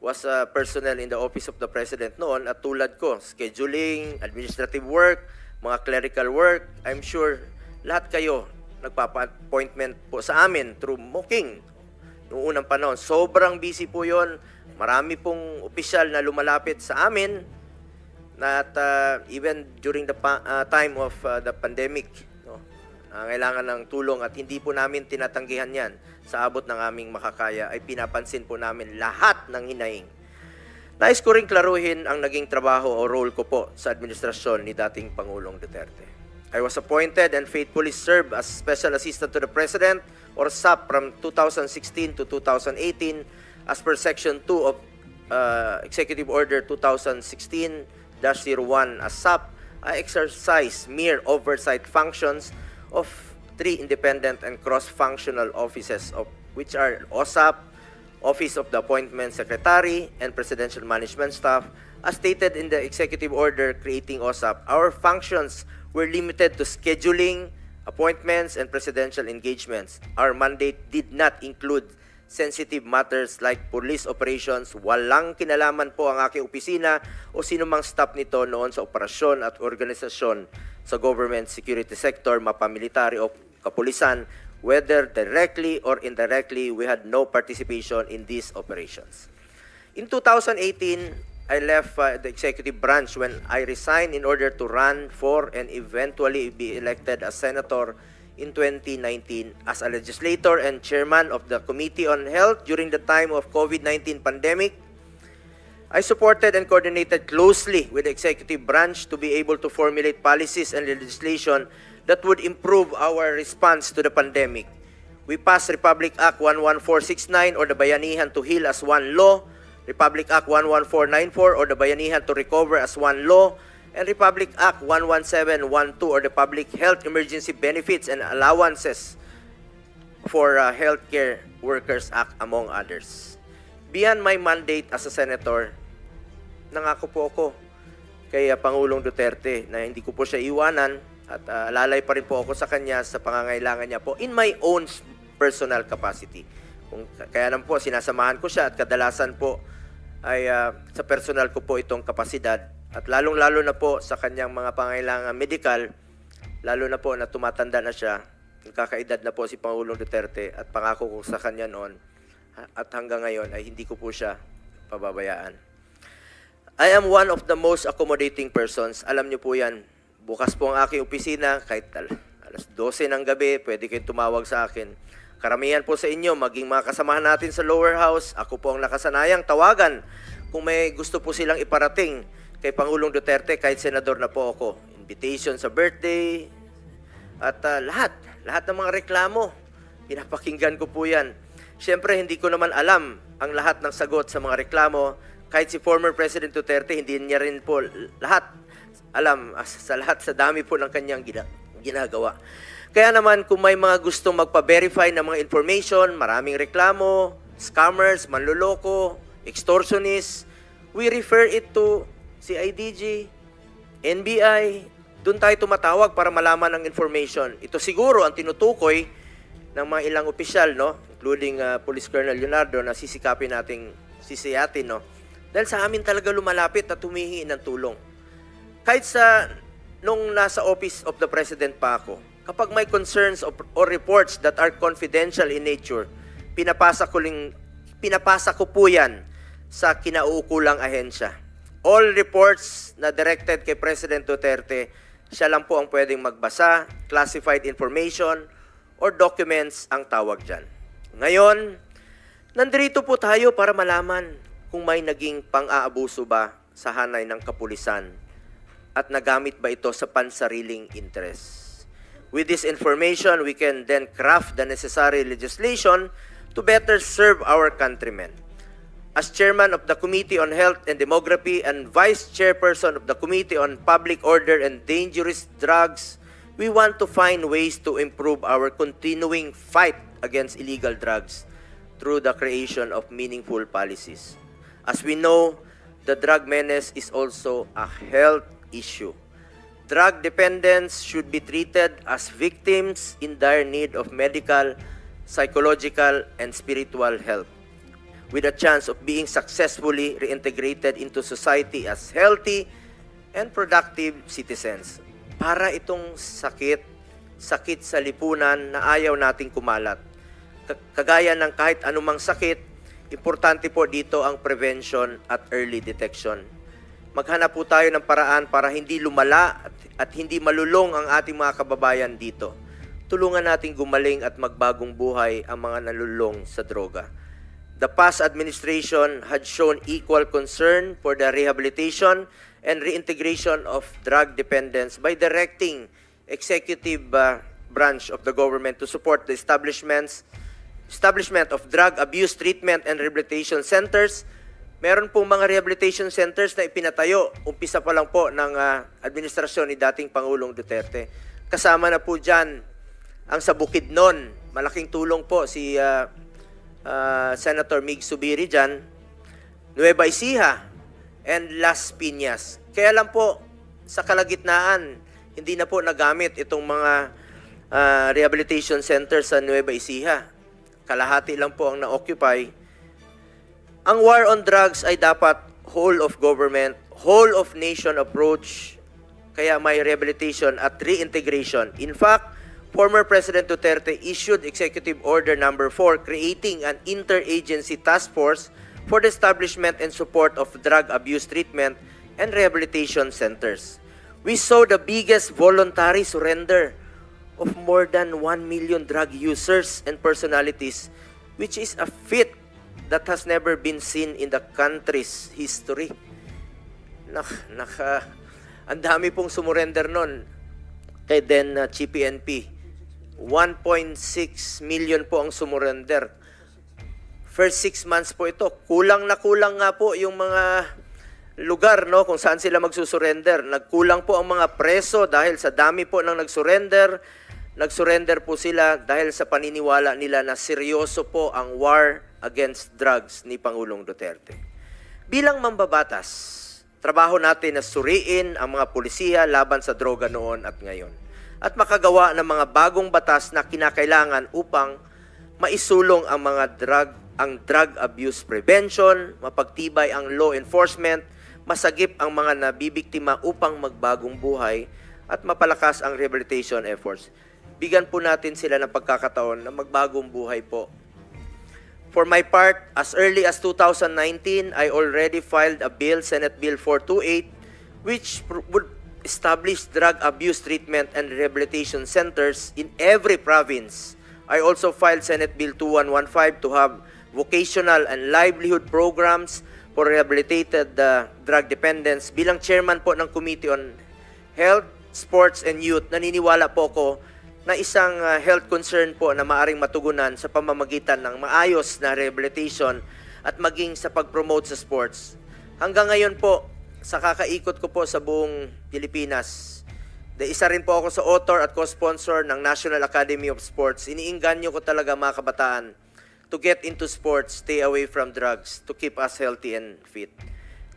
was personnel in the Office of the President noon at tulad ko, scheduling, administrative work, mga clerical work, I'm sure lahat kayo nagpapa-appointment po sa amin through Moking noong unang panahon. Sobrang busy po yon. Marami pong opisyal na lumalapit sa amin at even during the time of the pandemic, no, kailangan ng tulong at hindi po namin tinatanggihan yan. Sa abot ng aming makakaya ay pinapansin po namin lahat ng hinaing. Nais ko rin klaruhin ang naging trabaho o role ko po sa administrasyon ni dating Pangulong Duterte. I was appointed and faithfully served as Special Assistant to the President or SAP from 2016 to 2018 as per Section 2 of Executive Order 2016-01 as SAP. I exercise mere oversight functions of 3 independent and cross-functional offices of which are OSAP, Office of the Appointment Secretary, and Presidential Management Staff. As stated in the Executive Order creating OSAP, our functions were limited to scheduling, appointments, and presidential engagements. Our mandate did not include sensitive matters like police operations. Walang kinalaman po ang aking opisina o sino mang staff nito noon sa operasyon at organisasyon sa government security sector, mapamilitary o kapulisan, whether directly or indirectly, we had no participation in these operations. In 2018, I left the executive branch when I resigned in order to run for and eventually be elected as senator in 2019 as a legislator and chairman of the Committee on Health during the time of COVID-19 pandemic. I supported and coordinated closely with the executive branch to be able to formulate policies and legislation that would improve our response to the pandemic. We passed Republic Act 11469 or the Bayanihan to Heal as one law, Republic Act 11494 or the Bayanihan to Recover as one law, and Republic Act 11712 or the Public Health Emergency Benefits and Allowances for Healthcare Workers Act, among others. Beyond my mandate as a senator, nangako po ako kay Pangulong Duterte na hindi ko po siya iwanan at lalay pa rin po ako sa kanya sa pangangailangan niya po in my own personal capacity. Kaya naman po, sinasamahan ko siya at kadalasan po ay sa personal ko po itong kapasidad at lalong-lalo na po sa kanyang mga pangangailangan medical, lalo na po na tumatanda na siya, kakaedad na po si Pangulong Duterte at pangako ko sa kanya noon at hanggang ngayon ay hindi ko po siya pababayaan. I am one of the most accommodating persons. Alam niyo po yan. Bukas po ang aking opisina, kahit alas 12 ng gabi, pwede kayong tumawag sa akin. Karamihan po sa inyo, maging mga kasamahan natin sa lower house, ako po ang nakasanayang tawagan kung may gusto po silang iparating kay Pangulong Duterte, kahit senador na po ako. Invitation sa birthday, at lahat ng mga reklamo, pinapakinggan ko po yan. Siyempre, hindi ko naman alam ang lahat ng sagot sa mga reklamo. Kahit si former President Duterte, hindi niya rin po lahat alam sa lahat sa dami po ng kanyang ginagawa. Kaya naman kung may mga gustong magpa-verify ng mga information, maraming reklamo, scammers, manluloko, extortionists, we refer it to CIDG, NBI, doon tayo tumatawag para malaman ang information. Ito siguro ang tinutukoy ng mga ilang opisyal, no? Including Police Colonel Leonardo na sisikapin nating sisiyatin, no? Dahil sa amin talaga lumalapit at humihingi ng tulong. Kahit nung nasa Office of the President pa ako, kapag may concerns or reports that are confidential in nature, pinapasa ko po yan sa kinauukulang ahensya. All reports na directed kay President Duterte, siya lang po ang pwedeng magbasa, classified information, or documents ang tawag dyan. Ngayon, nandito po tayo para malaman kung may naging pang-aabuso ba sa hanay ng kapulisan at nagamit ba ito sa pansariling interest. With this information, we can then craft the necessary legislation to better serve our countrymen. As chairman of the Committee on Health and Demography and vice chairperson of the Committee on Public Order and Dangerous Drugs, we want to find ways to improve our continuing fight against illegal drugs through the creation of meaningful policies. As we know, the drug menace is also a health issue. Drug dependents should be treated as victims in dire need of medical, psychological, and spiritual help. with a chance of being successfully reintegrated into society as healthy and productive citizens. Para itong sakit sa lipunan na ayaw nating kumalat. Kagaya ng kahit anumang sakit, importante po dito ang prevention at early detection. Maghanap po tayo ng paraan para hindi lumala at hindi malulong ang ating mga kababayan dito. Tulungan nating gumaling at magbagong buhay ang mga nalulong sa droga. The past administration had shown equal concern for the rehabilitation and reintegration of drug dependents by directing executive branch of the government to support the establishment of drug abuse treatment and rehabilitation centers. Meron pong mga rehabilitation centers na ipinatayo, umpisa pa lang po ng administrasyon ni dating Pangulong Duterte. Kasama na po dyan ang sa Bukidnon, malaking tulong po si Senator Mig Zubiri dyan, Nueva Ecija, and Las Piñas. Kaya lang po, sa kalagitnaan, hindi na po nagamit itong mga rehabilitation centers sa Nueva Ecija. Kalahati lang po ang na-occupy. Ang war on drugs ay dapat whole of government, whole of nation approach, kaya may rehabilitation at reintegration. In fact, former President Duterte issued Executive Order Number 4 creating an interagency task force for the establishment and support of drug abuse treatment and rehabilitation centers. We saw the biggest voluntary surrender of more than 1 million drug users and personalities, which is a feat that has never been seen in the country's history. Ang dami pong sumurrender nun kay then GPNP. 1.6 million po ang sumurrender. First 6 months po ito. Kulang na kulang nga po yung mga lugar, no, kung saan sila magsusurrender. Nagkulang po ang mga preso dahil sa dami po ng nagsurrender. Nagsurrender po sila dahil sa paniniwala nila na seryoso po ang war against drugs ni Pangulong Duterte. Bilang mambabatas, trabaho natin na suriin ang mga pulisiya laban sa droga noon at ngayon, at makagawa ng mga bagong batas na kinakailangan upang maisulong ang drug abuse prevention, mapagtibay ang law enforcement, masagip ang mga nabibiktima upang magbagong buhay, at mapalakas ang rehabilitation efforts. Bigyan po natin sila ng pagkakataon na magbagong buhay po. For my part, as early as 2019, I already filed a bill, Senate Bill 428, which would establish drug abuse treatment and rehabilitation centers in every province. I also filed Senate Bill 2115 to have vocational and livelihood programs for rehabilitated drug dependents. Bilang chairman po ng Committee on Health, Sports, and Youth, naniniwala po ko na isang health concern po na maaring matugunan sa pamamagitan ng maayos na rehabilitation at maging sa pag-promote sa sports. Hanggang ngayon po, sa kakaikot ko po sa buong Pilipinas, isa rin po ako sa author at co-sponsor ng National Academy of Sports. Iniinganyo ko talaga mga kabataan to get into sports, stay away from drugs, to keep us healthy and fit.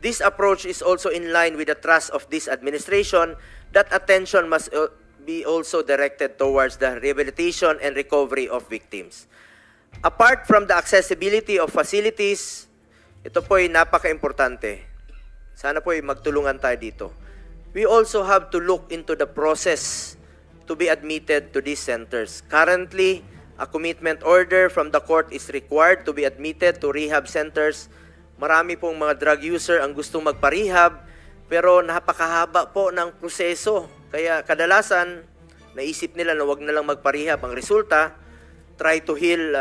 This approach is also in line with the thrust of this administration that attention must be also directed towards the rehabilitation and recovery of victims. Apart from the accessibility of facilities, ito po ay napaka-importante. Sana po ay magtulungan tayo dito. We also have to look into the process to be admitted to these centers. Currently, a commitment order from the court is required to be admitted to rehab centers. Marami pong mga drug user ang gustong magpa-rehab, pero napakahaba po ng proseso. Kaya kadalasan, naisip nila na wag na lang magpa-rehab. Ang resulta, try to heal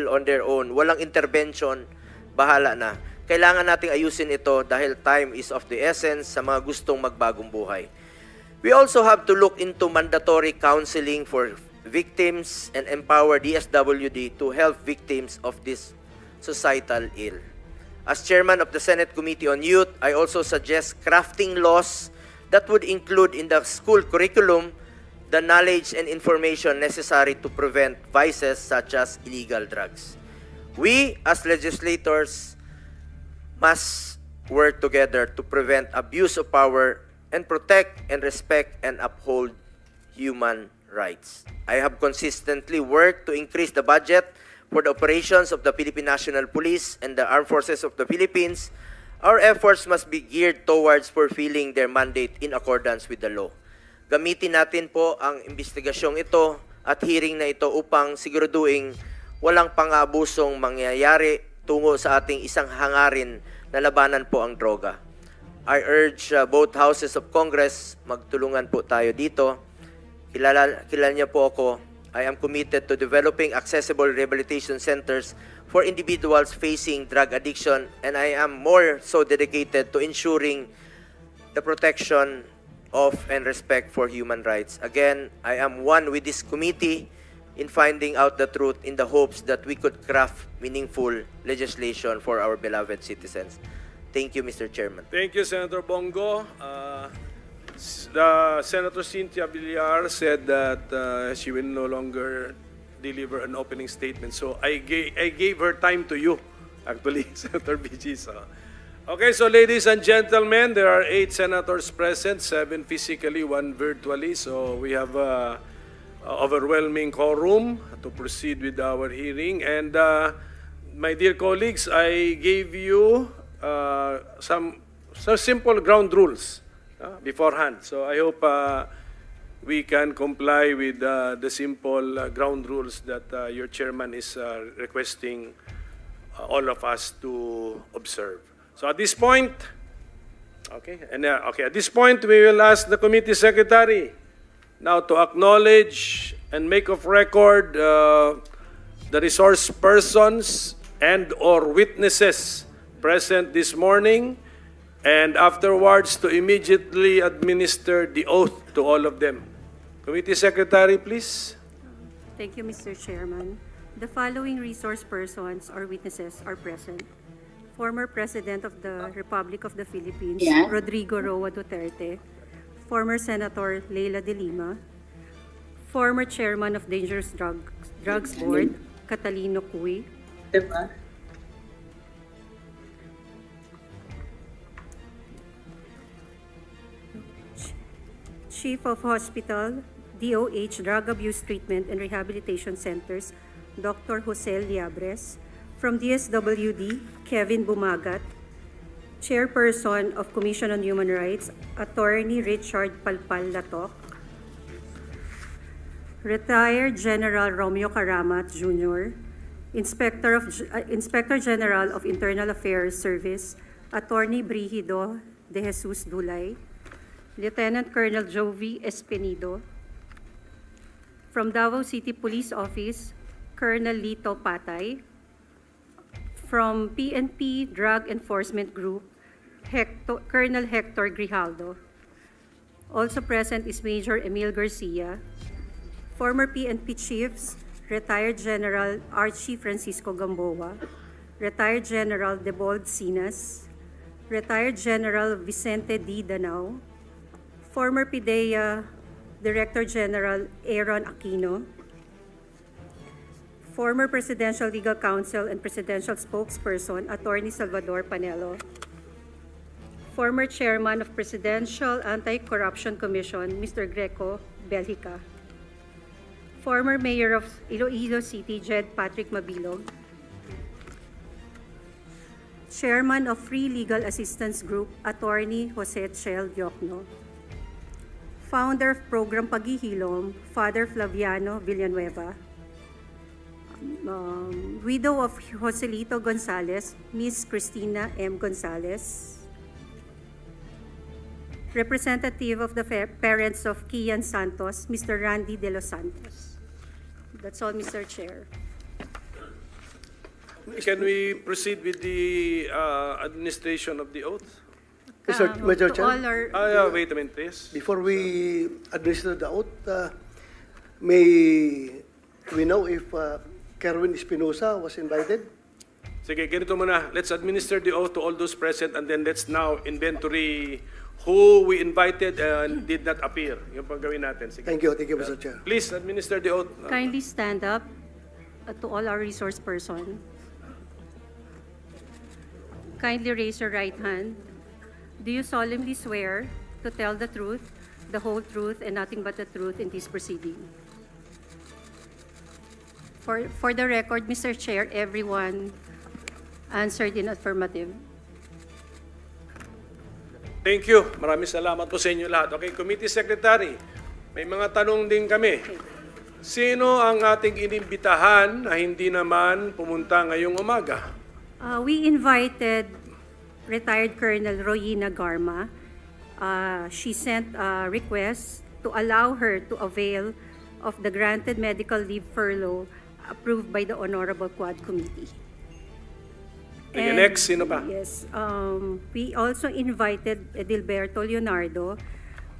on their own. Walang intervention, bahala na. Kailangan nating ayusin ito dahil time is of the essence sa mga gustong magbagong buhay. We also have to look into mandatory counseling for victims and empower DSWD to help victims of this societal ill. As chairman of the Senate Committee on Youth, I also suggest crafting laws that would include in the school curriculum the knowledge and information necessary to prevent vices such as illegal drugs. We, as legislators, must work together to prevent abuse of power and protect and respect and uphold human rights. I have consistently worked to increase the budget for the operations of the Philippine National Police and the Armed Forces of the Philippines, our efforts must be geared towards fulfilling their mandate in accordance with the law. Gamitin natin po ang investigasyong ito at hearing na ito upang siguraduhin walang pang-abusong mangyayari tungo sa ating isang hangarin na labanan po ang droga. I urge both houses of Congress, magtulungan po tayo dito. Kilala niyo po ako. I am committed to developing accessible rehabilitation centers for individuals facing drug addiction, and I am more so dedicated to ensuring the protection of and respect for human rights. Again, I am one with this committee in finding out the truth in the hopes that we could craft meaningful legislation for our beloved citizens. Thank you, Mr. Chairman. Thank you, Senator Bongo. Senator Cynthia Villar said that she will no longer deliver an opening statement. So I gave her time to you, actually, Senator BG. So. Okay, so ladies and gentlemen, there are 8 senators present, 7 physically, 1 virtually. So we have overwhelming quorum to proceed with our hearing. And my dear colleagues, I gave you some simple ground rules beforehand. So I hope we can comply with the simple ground rules that your chairman is requesting all of us to observe. So at this point, at this point we will ask the committee secretary now to acknowledge and make of record the resource persons and/or witnesses present this morning, and afterwards to immediately administer the oath to all of them. Committee Secretary, please. Thank you, Mr. Chairman. The following resource persons or witnesses are present. Former President of the Republic of the Philippines, Rodrigo Roa Duterte. Former Senator Leila De Lima. Former Chairman of Dangerous Drugs Board, Catalino Cui. Chief of Hospital, DOH Drug Abuse Treatment and Rehabilitation Centers, Dr. Jose Liabres. From DSWD, Kevin Bumagat. Chairperson of Commission on Human Rights, Attorney Richard Palpal Latok. Retired General Romeo Karamat Jr., Inspector General of Internal Affairs Service, Attorney Brigido De Jesus Dulay. Lieutenant Colonel Jovi Espinido. From Davao City Police Office, Colonel Lito Patay. From PNP Drug Enforcement Group, Colonel Hector Grijaldo. Also present is Major Emil Garcia. Former PNP Chiefs, Retired General Archie Francisco Gamboa, Retired General Debold Sinas, Retired General Vicente D. Danao, former PIDEA Director General Aaron Aquino, former Presidential Legal Counsel and Presidential Spokesperson, Attorney Salvador Panelo, former Chairman of Presidential Anti-Corruption Commission, Mr. Greco Belhica, former Mayor of Iloilo City, Jed Patrick Mabilog, Chairman of Free Legal Assistance Group, Attorney Jose Chel Diokno, Founder of Program Paghihilom, Father Flaviano Villanueva, widow of Joselito Gonzalez, Miss Cristina M. Gonzalez, representative of the parents of Kian Santos, Mr. Randy De Los Santos. That's all, Mr. Chair. Can we proceed with the administration of the oath? Mr. Chair, Wait a minute, please. before we administer the oath, may we know if Kerwin Espinosa was invited? Sige, ganito muna. Let's administer the oath to all those present, and then let's now inventory who we invited and did not appear. Yung pang gawin natin. Sige. Thank you, Mr. Chair. Please administer the oath. Kindly stand up to all our resource person. Kindly raise your right hand. Do you solemnly swear to tell the truth, the whole truth, and nothing but the truth in this proceeding? For the record, Mr. Chair, everyone answered in affirmative. Thank you. Maraming salamat po sa inyo lahat. Okay, Committee Secretary, may mga tanong din kami. Sino ang ating inimbitahan na hindi naman pumunta ngayong umaga? We invited retired Colonel Royina Garma. She sent a request to allow her to avail of the granted medical leave furlough approved by the Honorable Quad Committee. Okay, next, sino pa? Yes, we also invited Edilberto Leonardo,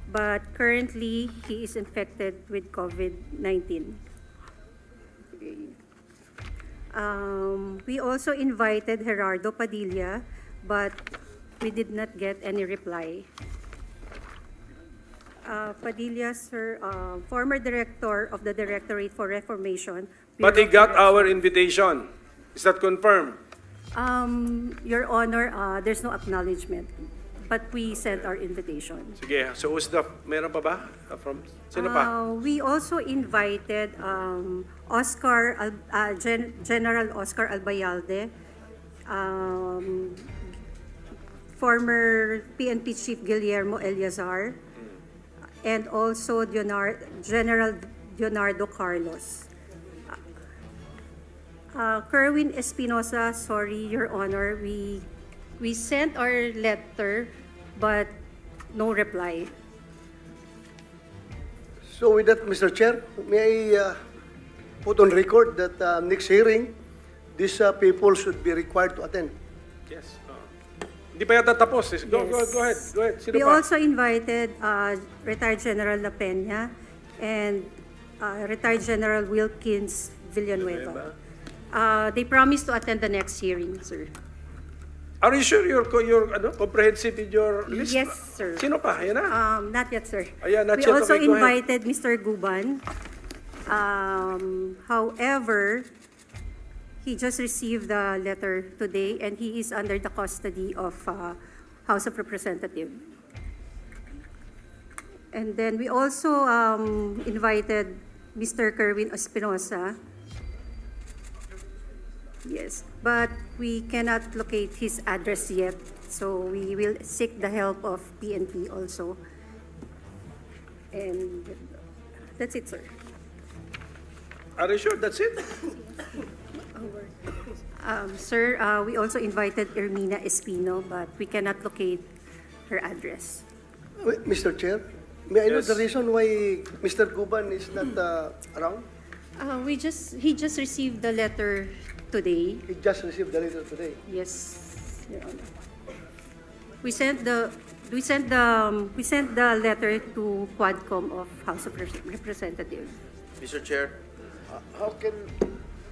but currently he is infected with COVID-19. We also invited Gerardo Padilla, but we did not get any reply. Padilla, sir, former director of the Directorate for Reformation. But he Bureau of got Corrections. our invitation. Is that confirmed? Your Honor, there's no acknowledgement, but we sent our invitation. Sige, so who's the, meron pa ba? Sino pa? We also invited General Oscar Albayalde, former PNP Chief Guillermo Eleazar, and also General Leonardo Carlos. Kerwin Espinosa, sorry, Your Honor, we sent our letter, but no reply. So with that, Mr. Chair, may I put on record that next hearing, these people should be required to attend. Yes. Hindi pa yata tapos. Go ahead. Sino We pa? also invited retired General La Peña and retired General Wilkins Villanueva. They promised to attend the next hearing, sir. Are you sure you're comprehensive in your list? Yes, sir. Sino pa? Yan na. Not yet, sir. Ayan, not We yet. also Okay, go ahead. invited Mr. Guban. However, he just received the letter today and he is under the custody of House of Representatives. And then we also invited Mr. Kerwin Espinosa. Yes, but we cannot locate his address yet, so we will seek the help of PNP also. And that's it, sir. Are you sure that's it? Sir, we also invited Ermina Espino, but we cannot locate her address. Wait, Mr. Chair, may I know Yes. the reason why Mr. Guban is not around? He just received the letter today. He just received the letter today. Yes, Your Honor. We sent the letter to Quadcom of House of Representatives. Mr. Chair, how can,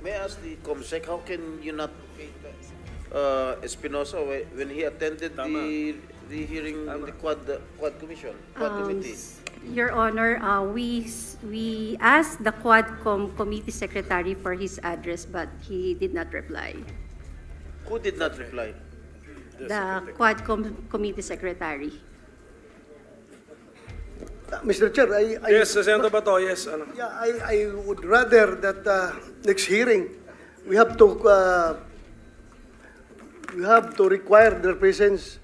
may I ask the COMSEC, how can you not Espinosa when he attended the hearing in the Quad Commission, Quad Committee? Your Honor, we asked the Quadcom Committee Secretary for his address, but he did not reply. Who did not reply? The Quadcom Committee Secretary. Mr. Chair, Yes, Senator Bato, yes. Ano? Yeah, I would rather that next hearing, we have to require their presence,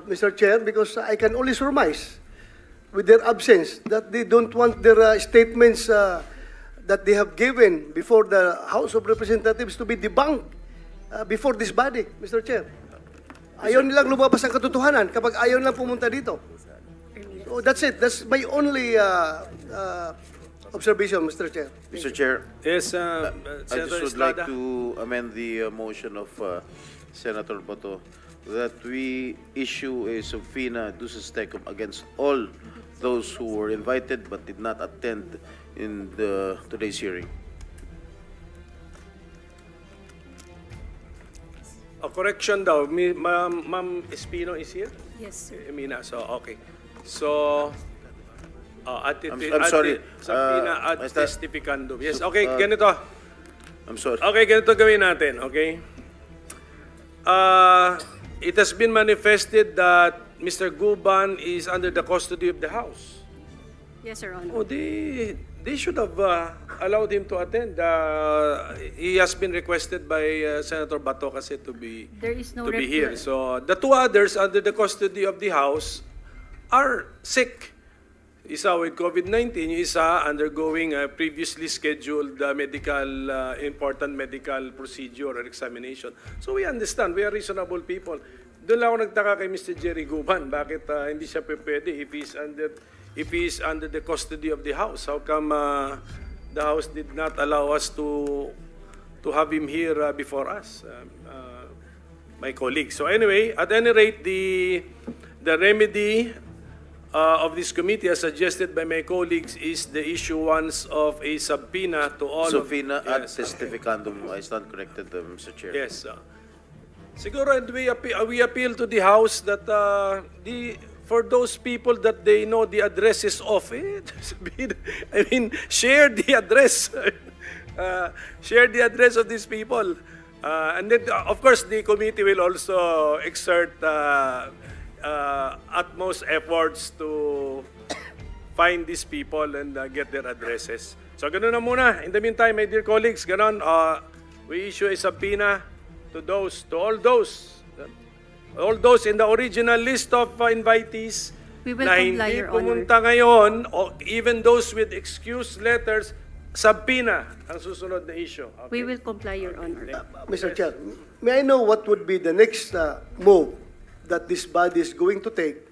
Mr. Chair, because I can only surmise with their absence that they don't want their statements that they have given before the House of Representatives to be debunked before this body, Mr. Chair. Ayaw nilang lumabas ang katotohanan kapag ayaw nilang pumunta dito. So that's it. That's my only observation, Mr. Chair. Mr. Chair, Yes, I Senator just would like Estrada. to amend the motion of Senator Bato that we issue a subpoena duces tecum against all those who were invited but did not attend in today's hearing. A correction daw. Ma'am Espino is here? Yes, sir. Emina, so okay. So, I'm sorry. Subpoena ad Basta- testificandum. Yes, okay, ganito. I'm sorry. Okay, ganito gawin natin, okay? It has been manifested that Mr. Guban is under the custody of the House. Yes, Your Honor. O di, they should have allowed him to attend. He has been requested by Senator Bato kasi to be There is no to be reply. here. So the two others under the custody of the House are sick. Isa with COVID-19, yung isa undergoing a previously scheduled important medical procedure or examination. So we understand, we are reasonable people. Doon lang ako nagtaka kay Mr. Jerry Guban, bakit hindi siya pwede if he's under the custody of the House. How come the House did not allow us to have him here before us, my colleagues? So anyway, at any rate, the remedy of this committee, as suggested by my colleagues, is the issuance of a subpoena to all Subpoena ad Yes. testificandum. I stand corrected, Mr. Chair. Yes. Siguro, and we appeal to the House that for those people that they know the address is off, I mean, share the address. Share the address of these people. And then, of course, the committee will also exert utmost efforts to find these people and get their addresses. So, ganun na muna. In the meantime, my dear colleagues, ganun, we issue a subpoena to all those in the original list of invitees We will na comply, hindi Your Honor. pumunta ngayon, o even those with excuse letters, subpoena ang susunod na issue. Okay? We will comply, Your Honor. Mr. Chair, may I know what would be the next move that this body is going to take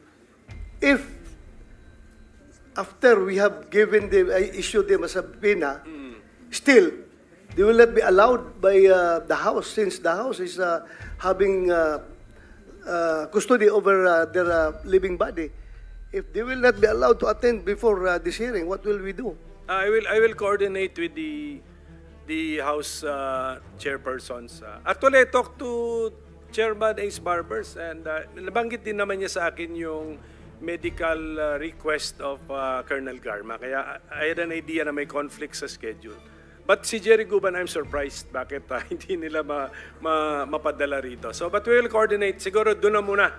if after we have given them, issued them a subpoena, still, they will not be allowed by the House, since the House is having custody over their living body. If they will not be allowed to attend before this hearing, what will we do? I will coordinate with the House chairpersons. Actually, I talked to Chairman Ace Barbers and nabanggit din naman niya sa akin yung medical request of Colonel Garma. Kaya I had an idea na may conflict sa schedule. But si Jerry Guban, I'm surprised bakit hindi nila mapadala rito. So, but we will coordinate. Siguro doon na muna.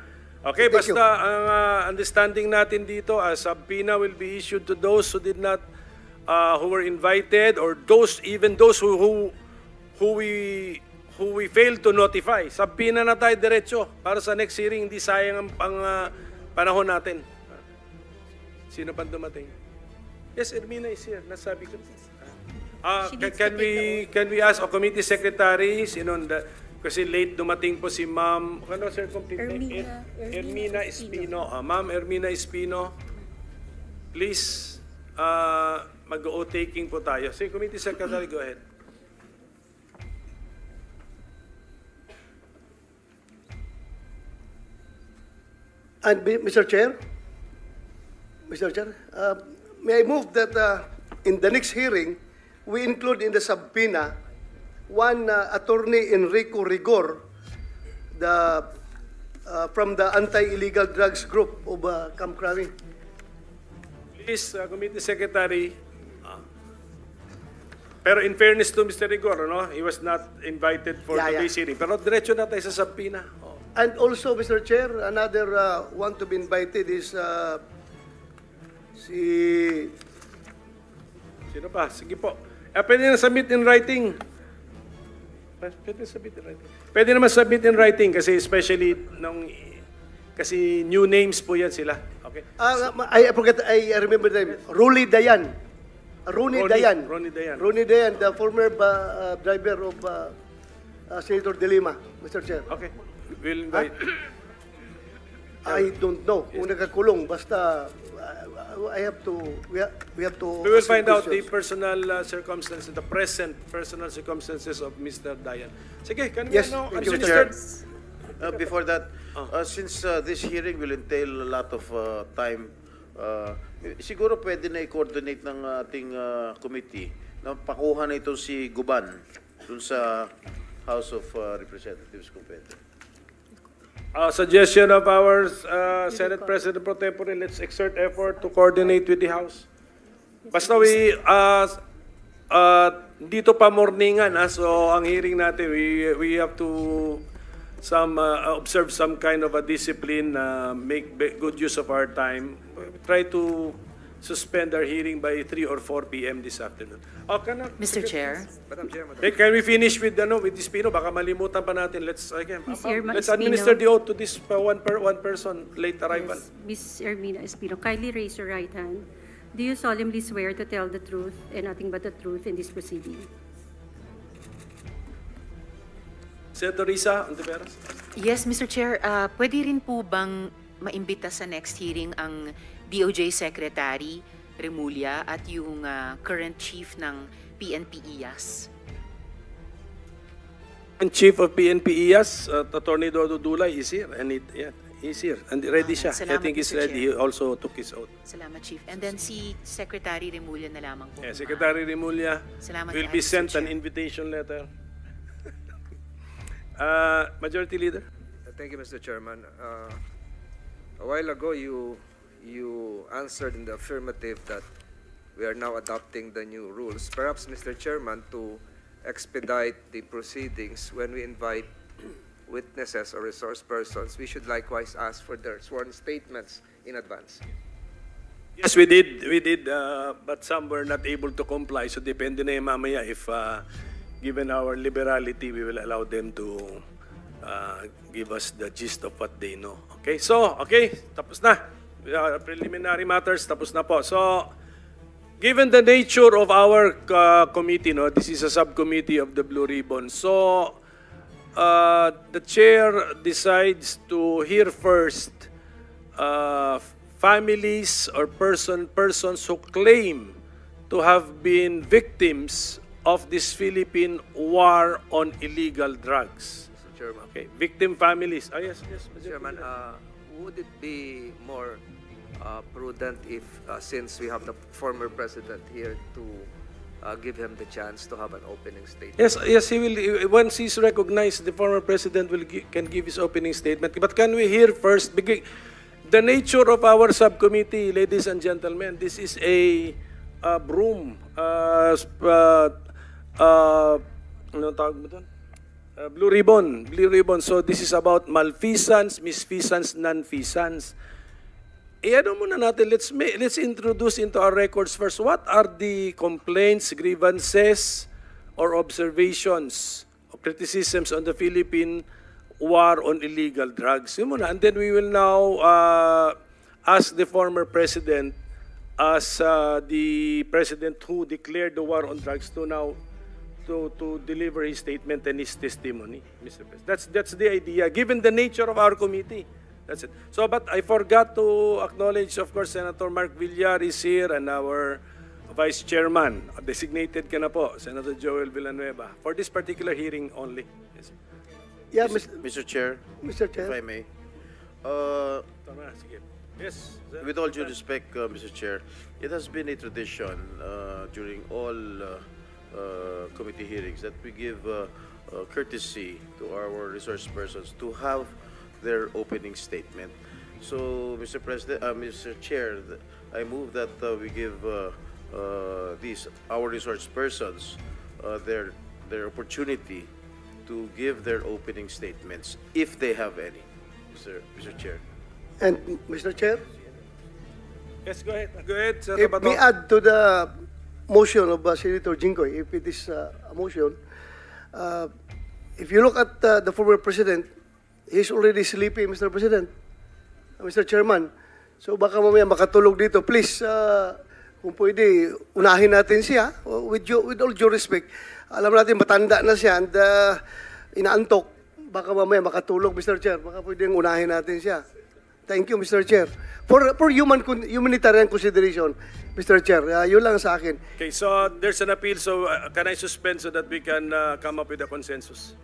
Okay, Thank you. basta ang understanding natin dito, a subpoena will be issued to those who did not, who were invited, or even those who we failed to notify. Subpoena na tayo diretso para sa next hearing, hindi sayang ang panahon natin. Sino pa dumating? Yes, Ermina is here. Nasabi ko. She needs to take Can we ask committee secretaries, kasi late dumating po si Ma'am, ano sir, complete name? Ermina Espino. Ma'am Ermina Espino, please, mag-o-taking po tayo. Sige, committee secretary, go ahead. And Mr. Chair, may I move that in the next hearing, we include in the subpoena one attorney Enrico Rigor, from the anti-illegal drugs group of Camp Crami. Please, committee secretary. Pero in fairness to Mr. Rigor, no, he was not invited for today's hearing. Pero diretso na tayo sa subpoena. And also, Mr. Chair, another one to be invited is Sino pa? Sige po. Pwede na submit in writing. Pwede naman submit in writing kasi especially kasi new names po yan sila. Okay? I forget, I remember the name. Rooney Dayan. Rooney Dayan. Rooney Dayan, the former driver of Senator De Lima, Mr. Chair. Okay. We'll invite. I don't know kung nakakulong, basta we have to We will ask find out the questions. personal circumstances, the present personal circumstances of Mr. Dayan. Sige, can we Yes, now? thank you, Mr. Chair, before that, since this hearing will entail a lot of time, siguro pwede na i-coordinate ng ating committee na pakuha na ito si Guban dun sa House of Representatives kung pwede. Suggestion of our Senate President Pro Tempore, let's exert effort to coordinate with the House. Basta dito pa morningan, so ang hearing natin, we have to observe some kind of a discipline, make good use of our time. Try to suspend our hearing by 3 or 4 p.m. this afternoon. Mr. Chair. Madam Chair, Hey, can we finish with Espino? Baka malimutan pa natin. Let's Ms. administer Espino. the oath to this one person late arrival. Ms. Ermina Espino, kindly raise your right hand. Do you solemnly swear to tell the truth and nothing but the truth in this proceeding? Senator Risa Ontiveros. Yes, Mr. Chair. Pwede rin po bang maimbita sa next hearing ang DOJ Secretary Remulla at yung current chief ng PNP IAS? And Chief of PNP IAS, Attorney Dodo Dulay is here. And he's here. And ready siya. I Salamat, think he's Mr. ready. He Chair. also took his oath. Salamat, Chief. And then si Secretary Remulla na lamang po. Secretary Remulla Salamat will kayo, be Mr. sent an Chair. invitation letter. Majority Leader. Thank you, Mr. Chairman. A while ago, you answered in the affirmative that we are now adopting the new rules. Perhaps, Mr. Chairman, to expedite the proceedings, when we invite witnesses or resource persons, we should likewise ask for their sworn statements in advance. Yes, we did, but some were not able to comply. So depende na yung mamaya if given our liberality, we will allow them to give us the gist of what they know. Okay, so, tapos na. Preliminary matters, tapos na po. So, given the nature of our committee, this is a subcommittee of the Blue Ribbon. So, the chair decides to hear first families or persons who claim to have been victims of this Philippine war on illegal drugs. Mr. Chairman. Okay, victim families. Yes, Mr. Chairman, would it be more prudent if, since we have the former president here, to give him the chance to have an opening statement? Yes, he will. Once he's recognized, the former president can give his opening statement. But can we hear first? Because the nature of our subcommittee, ladies and gentlemen, this is a broom. Ano tawag mo doon? Blue ribbon. So this is about malfeasance, misfeasance, non-feasance. Ano muna natin, let's introduce into our records first. What are the complaints, grievances, or observations or criticisms on the Philippine war on illegal drugs? Yun muna. And then we will now ask the former president as the president who declared the war on drugs to now to deliver his statement and his testimony, Mr. President. That's the idea, given the nature of our committee. That's it. So, but I forgot to acknowledge, of course, Senator Mark Villar is here and our Vice Chairman, designated ka na po, Senator Joel Villanueva, for this particular hearing only. Yes. Yeah, Mr. Chair, Mr. Chair. if I may. Tama, sige. Yes. With all due respect, Mr. Chair, it has been a tradition during all committee hearings that we give courtesy to our resource persons to have their opening statement. So, Mr. President, Mr. Chair, I move that we give our resource persons their opportunity to give their opening statements if they have any, Mr. Chair. And Mr. Chair, Yes, go ahead. Go ahead, Senator if Bato. we add to the motion of Senator Jinggoy, if it is a motion, if you look at the former president, he's already sleepy, Mr. President, Mr. Chairman. So baka mamaya makatulog dito. Please, kung pwede, unahin natin siya. With all due respect, alam natin matanda na siya and inaantok. Baka mamaya makatulog, Mr. Chair. Baka pwedeng unahin natin siya. Thank you, Mr. Chair. For humanitarian consideration, Mr. Chair, yun lang sa akin. Okay, so there's an appeal. So can I suspend so that we can come up with a consensus?